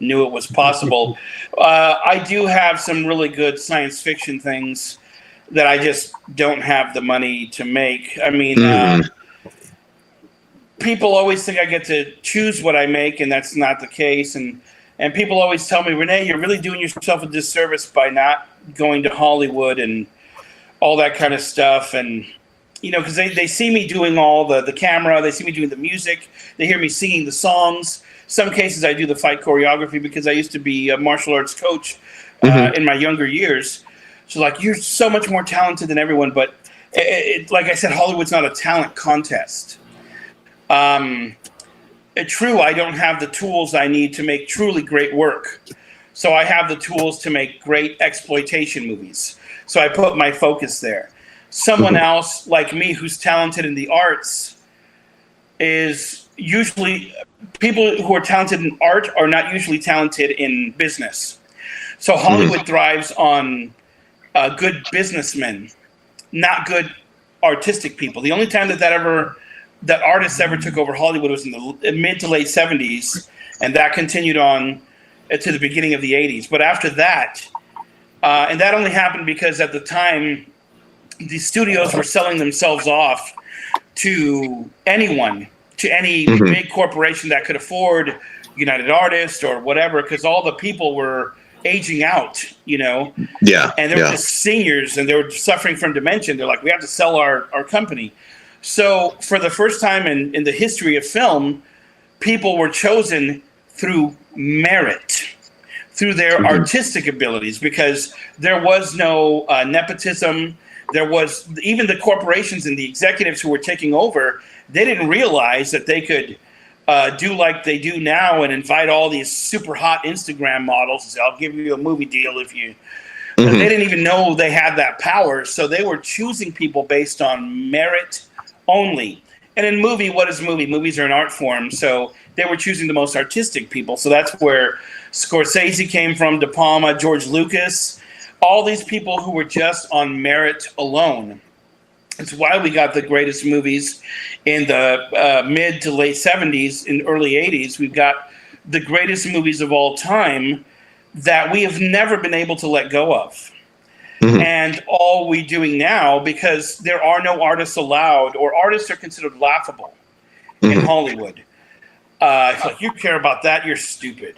knew it was possible. I do have some really good science fiction things that I just don't have the money to make. I mean, people always think I get to choose what I make, and that's not the case. And people always tell me, Rene, you're really doing yourself a disservice by not going to Hollywood and all that kind of stuff. And, because they see me doing all the camera, they see me doing the music, they hear me singing the songs. Some cases I do the fight choreography because I used to be a martial arts coach in my younger years. So like, you're so much more talented than everyone. But like I said, Hollywood's not a talent contest. True, I don't have the tools I need to make truly great work. So I have the tools to make great exploitation movies. So I put my focus there. Someone else like me who's talented in the arts is usually people who are talented in art are not usually talented in business. So Hollywood thrives on good businessmen, not good artistic people. The only time that artists ever took over Hollywood was in the mid to late 70s, and that continued on to the beginning of the 80s. But after that, and that only happened because at the time, the studios were selling themselves off to anyone, to any big corporation that could afford United Artists or whatever, because all the people were aging out, Yeah. And they were just seniors, and they were suffering from dementia. They're like, we have to sell our company. So for the first time in the history of film, people were chosen through merit, through their artistic abilities, because there was no nepotism. There was even the corporations and the executives who were taking over, they didn't realize that they could do like they do now and invite all these super hot Instagram models and say, I'll give you a movie deal if you... They didn't even know they had that power. So they were choosing people based on merit only. And in movie, what is movie? Movies are an art form. So they were choosing the most artistic people. So that's where Scorsese came from, De Palma, George Lucas, all these people who were just on merit alone. It's why we got the greatest movies in the mid to late 70s and early 80s. We've got the greatest movies of all time that we have never been able to let go of. And all we're doing now, because there are no artists allowed, or artists are considered laughable in Hollywood. It's like, you care about that, you're stupid.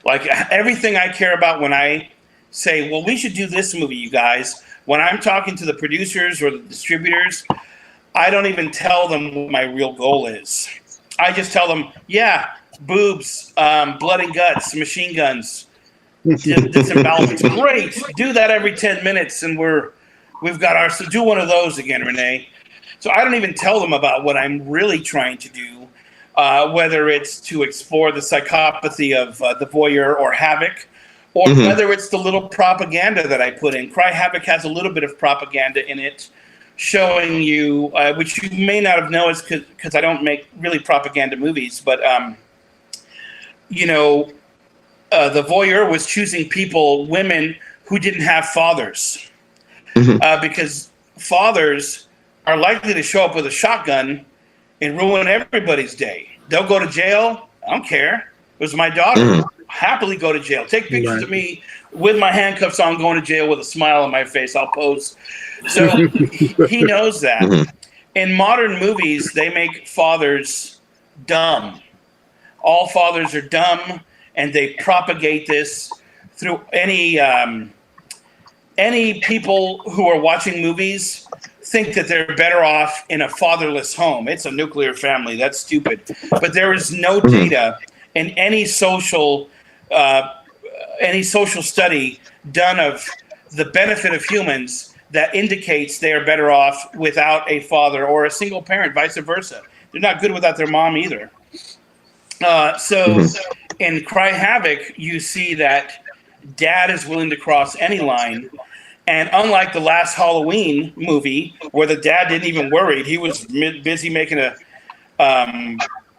Like everything I care about when I say, well, we should do this movie, you guys. When I'm talking to the producers or the distributors, I don't even tell them what my real goal is. I just tell them, yeah, boobs, blood and guts, machine guns, disembowelments. Great. Do that every 10 minutes and we've got our, so do one of those again, Rene. So I don't even tell them about what I'm really trying to do, whether it's to explore the psychopathy of the voyeur or Havoc, or whether it's the little propaganda that I put in. Cry Havoc has a little bit of propaganda in it showing you, which you may not have noticed because I don't make really propaganda movies, but the voyeur was choosing women who didn't have fathers, because fathers are likely to show up with a shotgun and ruin everybody's day. They'll go to jail. I don't care. It was my daughter. Happily go to jail. Take pictures of me with my handcuffs on, going to jail with a smile on my face. I'll pose. So he knows that. In modern movies, they make fathers dumb. All fathers are dumb, and they propagate this through any people who are watching movies think that they're better off in a fatherless home. It's a nuclear family. That's stupid. But there is no data in any social study done of the benefit of humans that indicates they are better off without a father or a single parent, vice versa. They're not good without their mom either. So in Cry Havoc, you see that dad is willing to cross any line. And unlike the last Halloween movie, where the dad didn't even worry, he was busy making a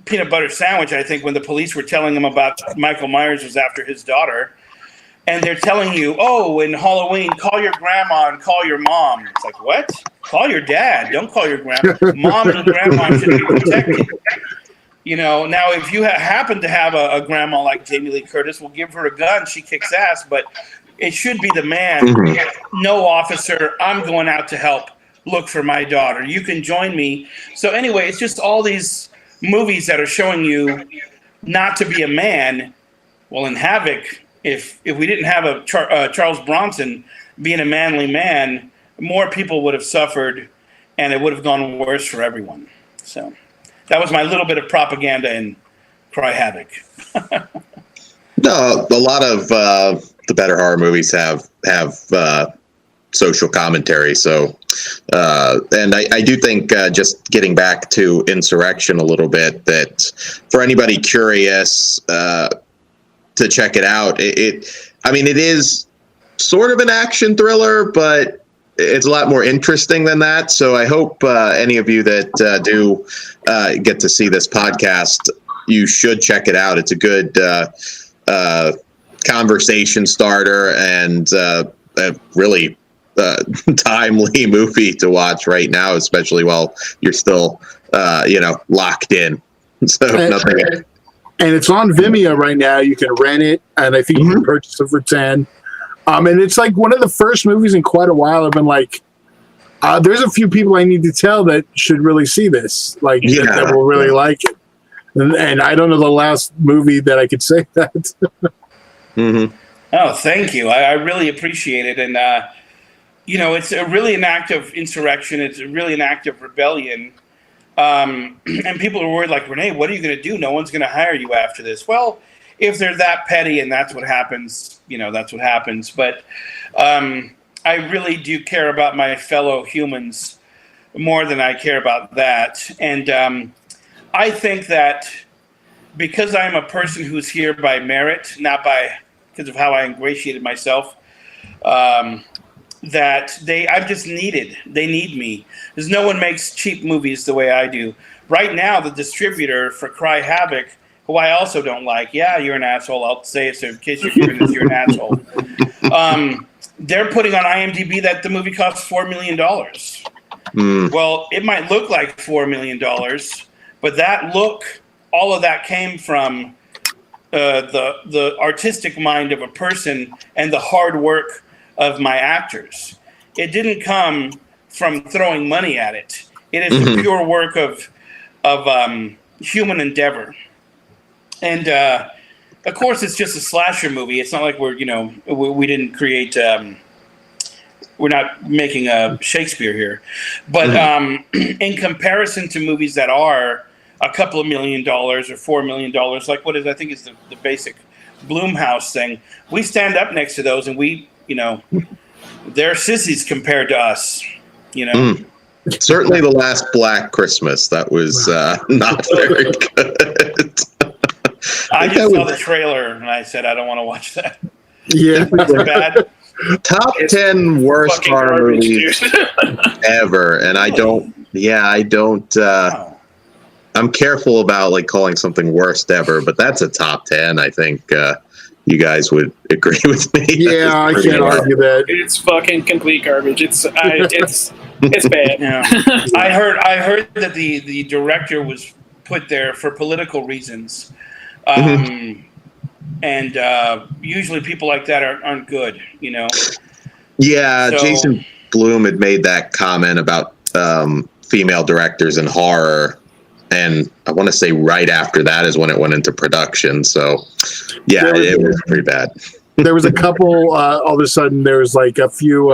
peanut butter sandwich, I think, when the police were telling him about Michael Myers was after his daughter. And they're telling you, oh, in Halloween, call your grandma and call your mom. It's like, what? Call your dad. Don't call your grandma. Mom and grandma should be protected. Now, if you happen to have a grandma like Jamie Lee Curtis, we'll give her a gun. She kicks ass. But it should be the man. No, officer, I'm going out to help look for my daughter. You can join me. So anyway, it's just all these movies that are showing you not to be a man. Well, in Havoc, if we didn't have a Charles Bronson being a manly man, more people would have suffered, and it would have gone worse for everyone. So that was my little bit of propaganda in Cry Havoc. No, a lot of the better horror movies have social commentary. So, and I do think just getting back to Insurrection a little bit, that for anybody curious to check it out, it is sort of an action thriller, but it's a lot more interesting than that. So I hope any of you that do get to see this podcast, you should check it out. It's a good conversation starter and a really timely movie to watch right now, especially while you're still locked in. So nothing. And it's on Vimeo right now. You can rent it, and I think you can purchase it for $10. And it's like one of the first movies in quite a while. I've been like, there's a few people I need to tell that should really see this, that will really like it. And I don't know the last movie that I could say that. Oh, thank you. I really appreciate it. And, it's really an act of insurrection. It's really an act of rebellion. And people are worried, like, Rene, what are you going to do? No one's going to hire you after this. Well, if they're that petty and that's what happens, that's what happens. But I really do care about my fellow humans more than I care about that. And I think that because I'm a person who's here by merit, not because of how I ingratiated myself, that I'm just needed. They need me. Because no one makes cheap movies the way I do. Right now, the distributor for Cry Havoc, who I also don't like, yeah, you're an asshole. I'll say it so in case you're hearing this, you're an asshole. They're putting on IMDb that the movie costs $4 million. Well, it might look like $4 million, but all of that came from the artistic mind of a person and the hard work of my actors. It didn't come from throwing money at it. It is the pure work of human endeavor. And of course, it's just a slasher movie. It's not like we didn't create. We're not making a Shakespeare here, but in comparison to movies that are a couple of $1 million or $4 million, like what is I think is the basic Blumhouse thing, we stand up next to those, and we, they're sissies compared to us. Certainly, the last Black Christmas, that was not very good. I just saw the trailer and I said I don't want to watch that. Yeah, It's bad. Top It's 10 worst fucking horror garbage, movies dude. ever, and I don't. Yeah, I don't. Wow. I'm careful about like calling something worst ever, but that's a top 10. I think you guys would agree with me. Yeah, I Pretty can't low. argue that. It's fucking complete garbage. It's bad. Yeah. I heard that the director was put there for political reasons. And usually people like that aren't good, you know. Yeah, So- Jason Blum had made that comment about female directors in horror, and I want to say right after that is when it went into production. So, yeah, it was pretty bad. There was a couple. All of a sudden, there was like a few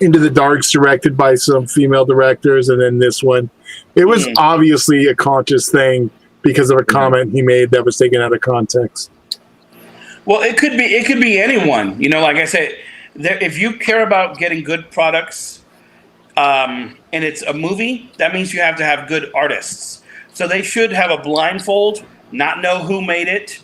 Into the Darks directed by some female directors, and then this one. It was obviously a conscious thing because of a comment he made that was taken out of context. Well, it could be anyone. You know, like I said, if you care about getting good products, and it's a movie, that means you have to have good artists. So they should have a blindfold, not know who made it,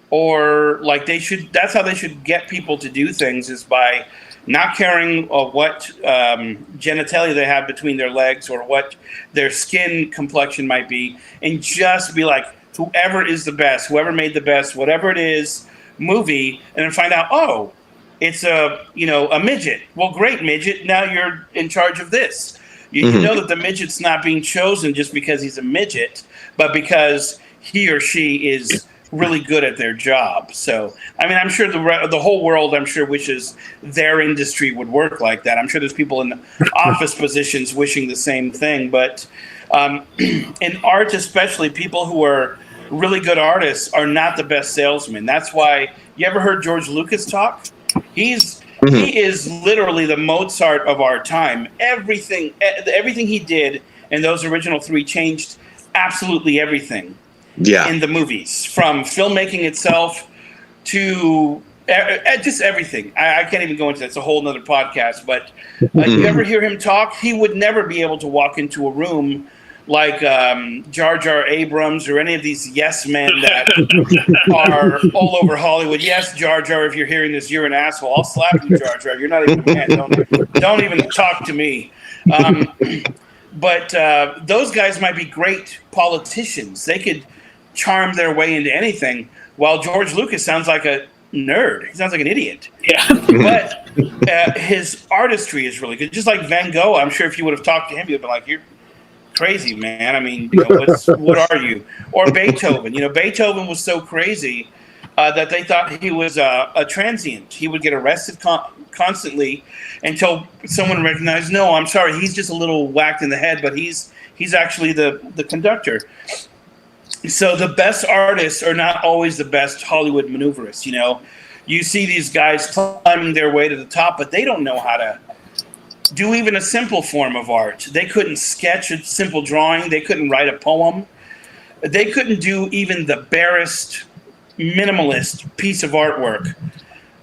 or like they should. That's how they should get people to do things, is by not caring what genitalia they have between their legs or what their skin complexion might be, and just be like, whoever is the best, whoever made the best, whatever it is, movie, and then find out, oh, it's a midget. Well, great, midget. Now you're in charge of this. You know that the midget's not being chosen just because he's a midget, but because he or she is really good at their job. So, I mean, I'm sure the whole world, I'm sure, wishes their industry would work like that. I'm sure there's people in office positions wishing the same thing. But in art, especially, people who are really good artists are not the best salesmen. That's why, you ever heard George Lucas talk? He is literally the Mozart of our time. Everything he did in those original 3 changed absolutely everything. Yeah. In the movies, from filmmaking itself to just everything. I can't even go into that. It's a whole nother podcast. But you ever hear him talk? He would never be able to walk into a room like Jar Jar Abrams or any of these yes men that are all over Hollywood. Yes, Jar Jar, if you're hearing this, you're an asshole. I'll slap you, Jar Jar. You're not even a man. Don't even talk to me. But those guys might be great politicians. They could charm their way into anything, while George Lucas sounds like a nerd. He sounds like an idiot. Yeah. But his artistry is really good. Just like Van Gogh, I'm sure if you would have talked to him, you'd be like, you're crazy, man. I mean, what are you? Or Beethoven. Beethoven was so crazy that they thought he was a transient. He would get arrested constantly until someone recognized, no, I'm sorry, he's just a little whacked in the head, but he's actually the conductor. So the best artists are not always the best Hollywood maneuverists. You see these guys climbing their way to the top, but they don't know how to do even a simple form of art. They couldn't sketch a simple drawing. They couldn't write a poem. They couldn't do even the barest, minimalist piece of artwork.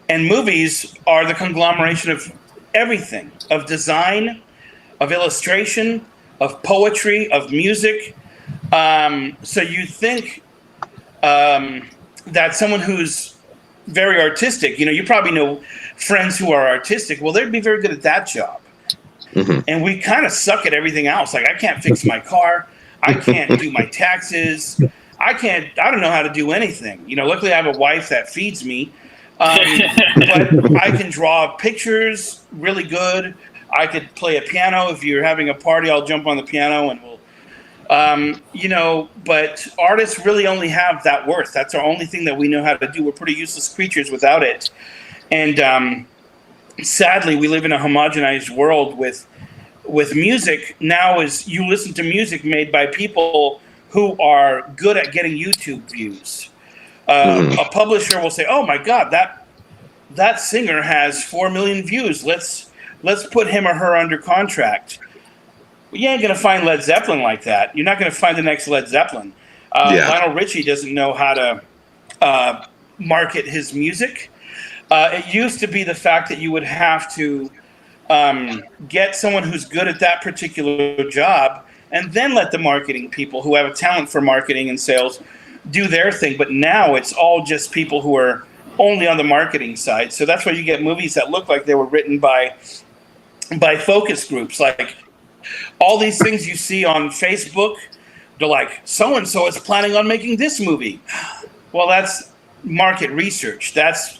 And movies are the conglomeration of everything, of design, of illustration, of poetry, of music. So you think that someone who's very artistic, you probably know friends who are artistic. Well, they'd be very good at that job. And we kind of suck at everything else. Like, I can't fix my car. I can't do my taxes. I don't know how to do anything. Luckily I have a wife that feeds me. But I can draw pictures really good. I could play a piano. If you're having a party, I'll jump on the piano and we'll, but artists really only have that worth. That's our only thing that we know how to do. We're pretty useless creatures without it. And sadly, we live in a homogenized world with music. Now, as you listen to music made by people who are good at getting YouTube views, a publisher will say, "Oh my God, that singer has 4 million views. Let's put him or her under contract." Well, you ain't gonna find Led Zeppelin like that. You're not gonna find the next Led Zeppelin. Lionel Richie doesn't know how to market his music. It used to be the fact that you would have to get someone who's good at that particular job and then let the marketing people who have a talent for marketing and sales do their thing. But now it's all just people who are only on the marketing side. So that's why you get movies that look like they were written by focus groups. Like all these things you see on Facebook, they're like, so-and-so is planning on making this movie. Well, that's market research. That's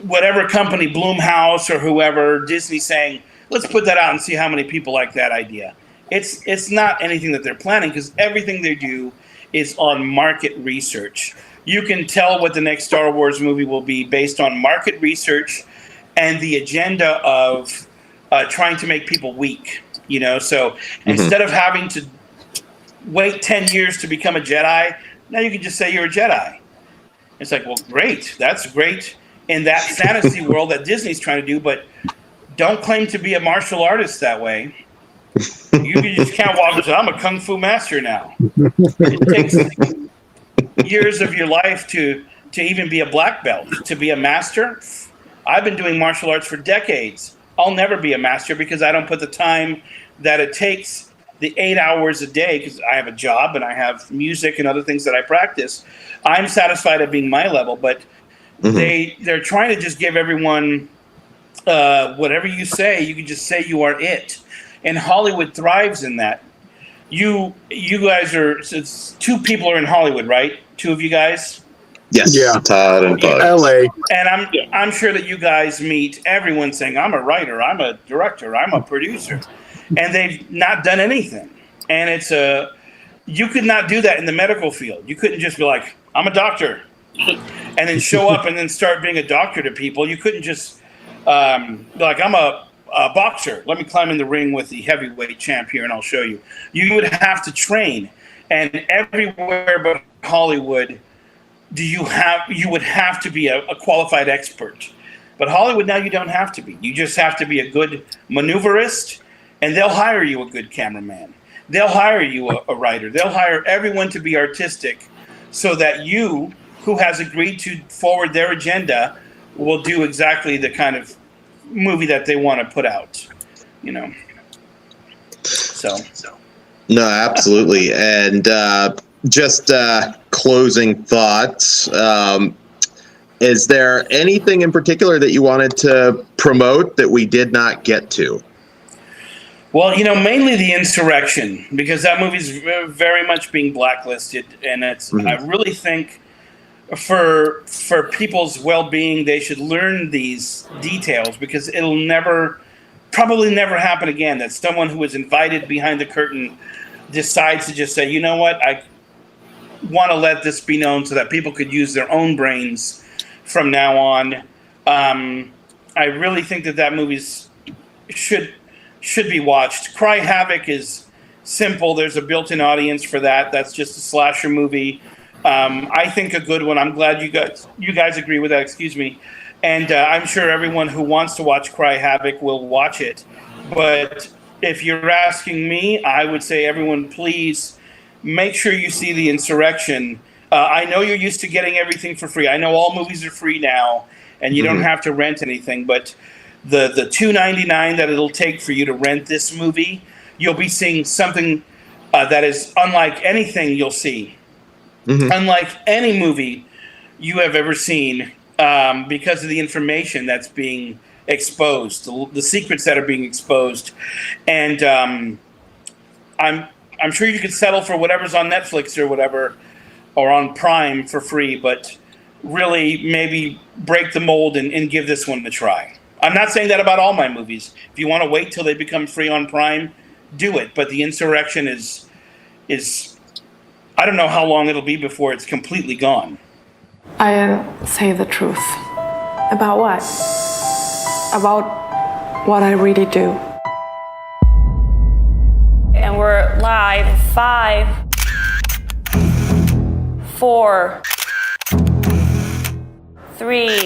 whatever company, Blumhouse or whoever, Disney saying, let's put that out and see how many people like that idea. It's not anything that they're planning, because everything they do is on market research. You can tell what the next Star Wars movie will be based on market research and the agenda of trying to make people weak. So instead of having to wait 10 years to become a Jedi, now you can just say you're a Jedi. It's like, well, great. That's great in that fantasy world that Disney's trying to do, but don't claim to be a martial artist that way. You just can't walk and say, I'm a kung fu master now. It takes years of your life to even be a black belt, to be a master. I've been doing martial arts for decades. I'll never be a master because I don't put the time that it takes, the 8 hours a day, because I have a job and I have music and other things that I practice. I'm satisfied at being my level, but they're trying to just give everyone whatever you say, you can just say you are it. And Hollywood thrives in that. You guys are, since 2 people are in Hollywood, right? 2 of you guys? Yes, yeah. Todd and Bugs. LA. And I'm sure that you guys meet everyone saying, I'm a writer, I'm a director, I'm a producer. And they've not done anything. And it's you could not do that in the medical field. You couldn't just be like, I'm a doctor, and then show up and then start being a doctor to people. You couldn't just be like, I'm a boxer. Let me climb in the ring with the heavyweight champ here and I'll show you. You would have to train. And everywhere but Hollywood, you would have to be a qualified expert. But Hollywood now, you don't have to be. You just have to be a good maneuverist, and they'll hire you a good cameraman. They'll hire you a writer. They'll hire everyone to be artistic, so that you, who has agreed to forward their agenda, will do exactly the kind of movie that they want to put out. So. No, absolutely. And just closing thoughts. Is there anything in particular that you wanted to promote that we did not get to? Well, mainly the insurrection, because that movie's very much being blacklisted, and it's. I really think for people's well-being, they should learn these details, because it'll probably never happen again that someone who was invited behind the curtain decides to just say, you know what, I want to let this be known so that people could use their own brains from now on. I really think that movies should be watched. Cry Havoc is simple. There's a built-in audience for that. That's just a slasher movie. I think a good one. I'm glad you guys agree with that. Excuse me. And I'm sure everyone who wants to watch Cry Havoc will watch it. But if you're asking me, I would say everyone, please make sure you see The Insurrection. I know you're used to getting everything for free. I know all movies are free now, and you don't have to rent anything. But the $2.99 that it'll take for you to rent this movie, you'll be seeing something that is unlike anything you'll see. Unlike any movie you have ever seen, because of the information that's being exposed, the secrets that are being exposed. And I'm sure you could settle for whatever's on Netflix or whatever, or on Prime for free, but really maybe break the mold and give this one a try. I'm not saying that about all my movies. If you want to wait till they become free on Prime, do it. But The Insurrection is I don't know how long it'll be before it's completely gone. I say the truth. About what? About what I really do. And we're live. 5, 4, 3.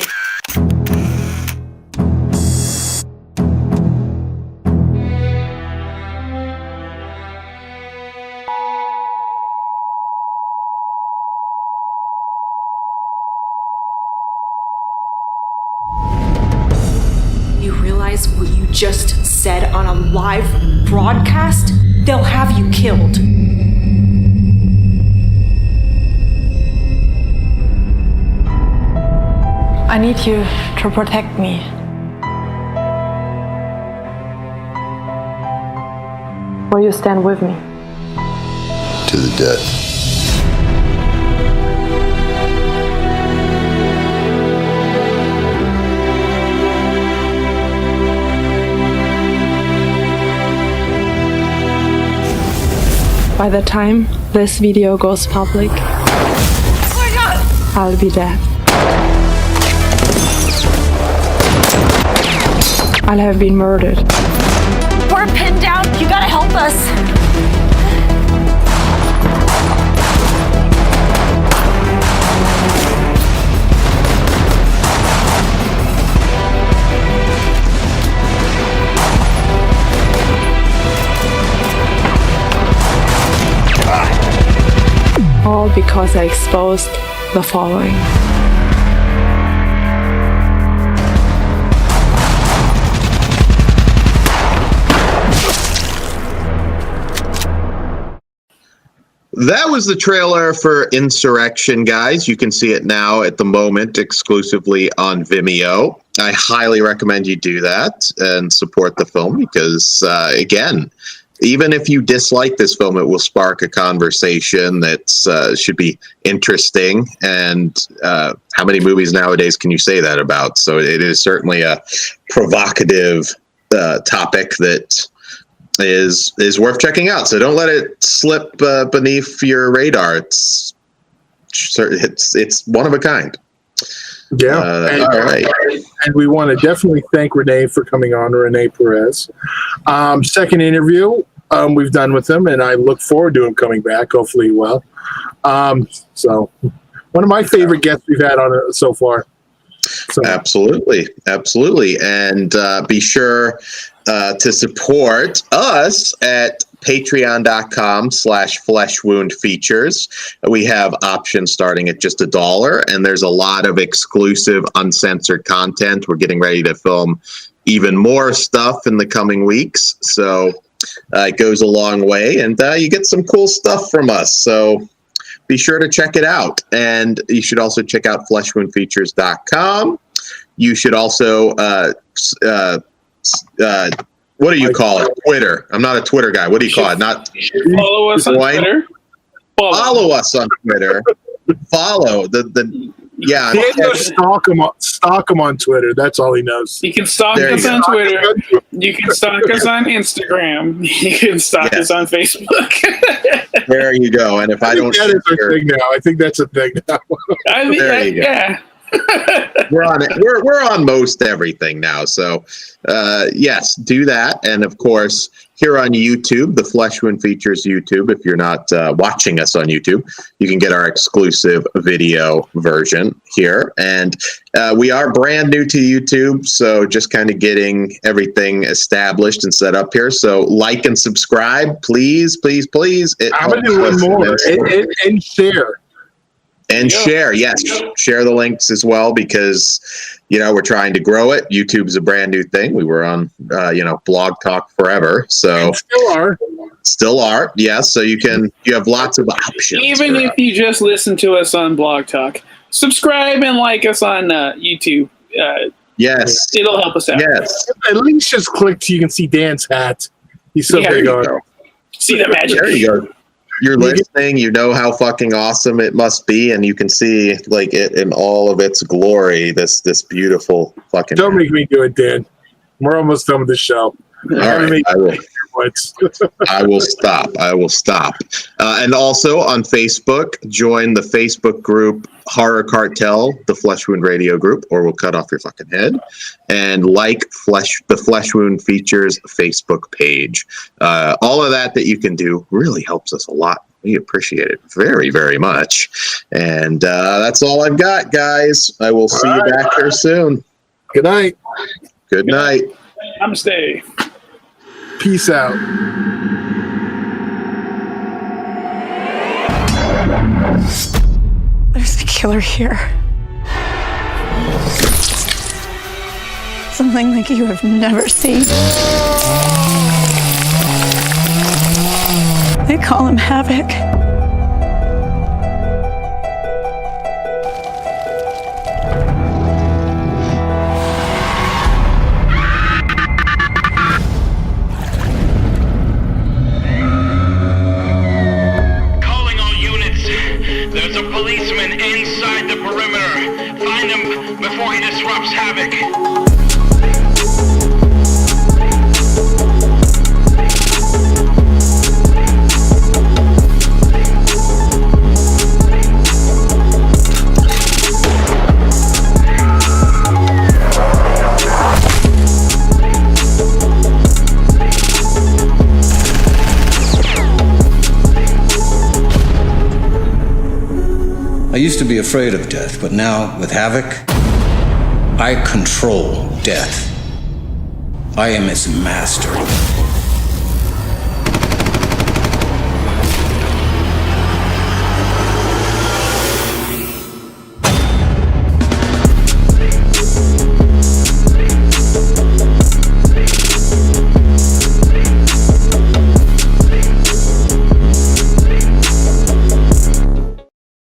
You realize what you just said on a live broadcast? They'll have you killed. I need you to protect me. Will you stand with me? To the death. By the time this video goes public, I'll be dead. I'll have been murdered. We're pinned down. You gotta help us. All because I exposed the following. That was the trailer for Insurrection, guys. You can see it now at the moment exclusively on Vimeo. I highly recommend you do that and support the film because, again, even if you dislike this film, it will spark a conversation that should be interesting. And how many movies nowadays can you say that about? So it is certainly a provocative topic that is worth checking out. So don't let it slip beneath your radar. It's one of a kind. Yeah. All right. And we want to definitely thank Rene for coming on, Rene Perez. Second interview we've done with him, and I look forward to him coming back. Hopefully, well. So, one of my favorite guests we've had on it so far. So. Absolutely. And be sure to support us at patreon.com/fleshwoundfeatures. We have options starting at just $1, and there's a lot of exclusive uncensored content. We're getting ready to film even more stuff in the coming weeks, so it goes a long way, and you get some cool stuff from us. So be sure to check it out, and you should also check out fleshwoundfeatures.com. You should also what do you call it? Twitter. I'm not a Twitter guy. What do you call it? Not follow us on Twitter. Follow us on Twitter. Follow the yeah. Stalk him on Twitter. That's all he knows. You can stalk us on Twitter. You can stalk us on Instagram. You can stalk us on Facebook. There you go. And if I don't, that is a thing now. I think that's a thing now. There you go. Yeah. We're on it. We're on most everything now. So, yes, do that. And of course, here on YouTube, the Flesh Wound Features YouTube. If you're not watching us on YouTube, you can get our exclusive video version here. And we are brand new to YouTube, so just kind of getting everything established and set up here. So, like and subscribe, please. I'm gonna do one more and share. And share, yes, share the links as well because, we're trying to grow it. YouTube's a brand new thing. We were on, Blog Talk forever, so and still are, yes. So you have lots of options. Even if you just listen to us on Blog Talk, subscribe and like us on YouTube. Yes, it'll help us out. Yes, at least just click so you can see Dan's hat. He's so big on it. See the magic. There you go. You're listening, you know how fucking awesome it must be, and you can see like it in all of its glory. This beautiful fucking. Don't make me do it, Dan. We're almost done with the show. All right, I will. I will stop. And also on Facebook, join the Facebook group Horror Cartel, the Flesh Wound Radio group, or we'll cut off your fucking head. And like the Flesh Wound Features Facebook page. All of that you can do really helps us a lot. We appreciate it very, very much. And that's all I've got, guys. I will see you back here soon. Good night. Good night. Namaste. Peace out. There's a killer here. Something like you have never seen. They call him Havoc. disrupts havoc. I used to be afraid of death, but now, with Havoc, I control death. I am its master.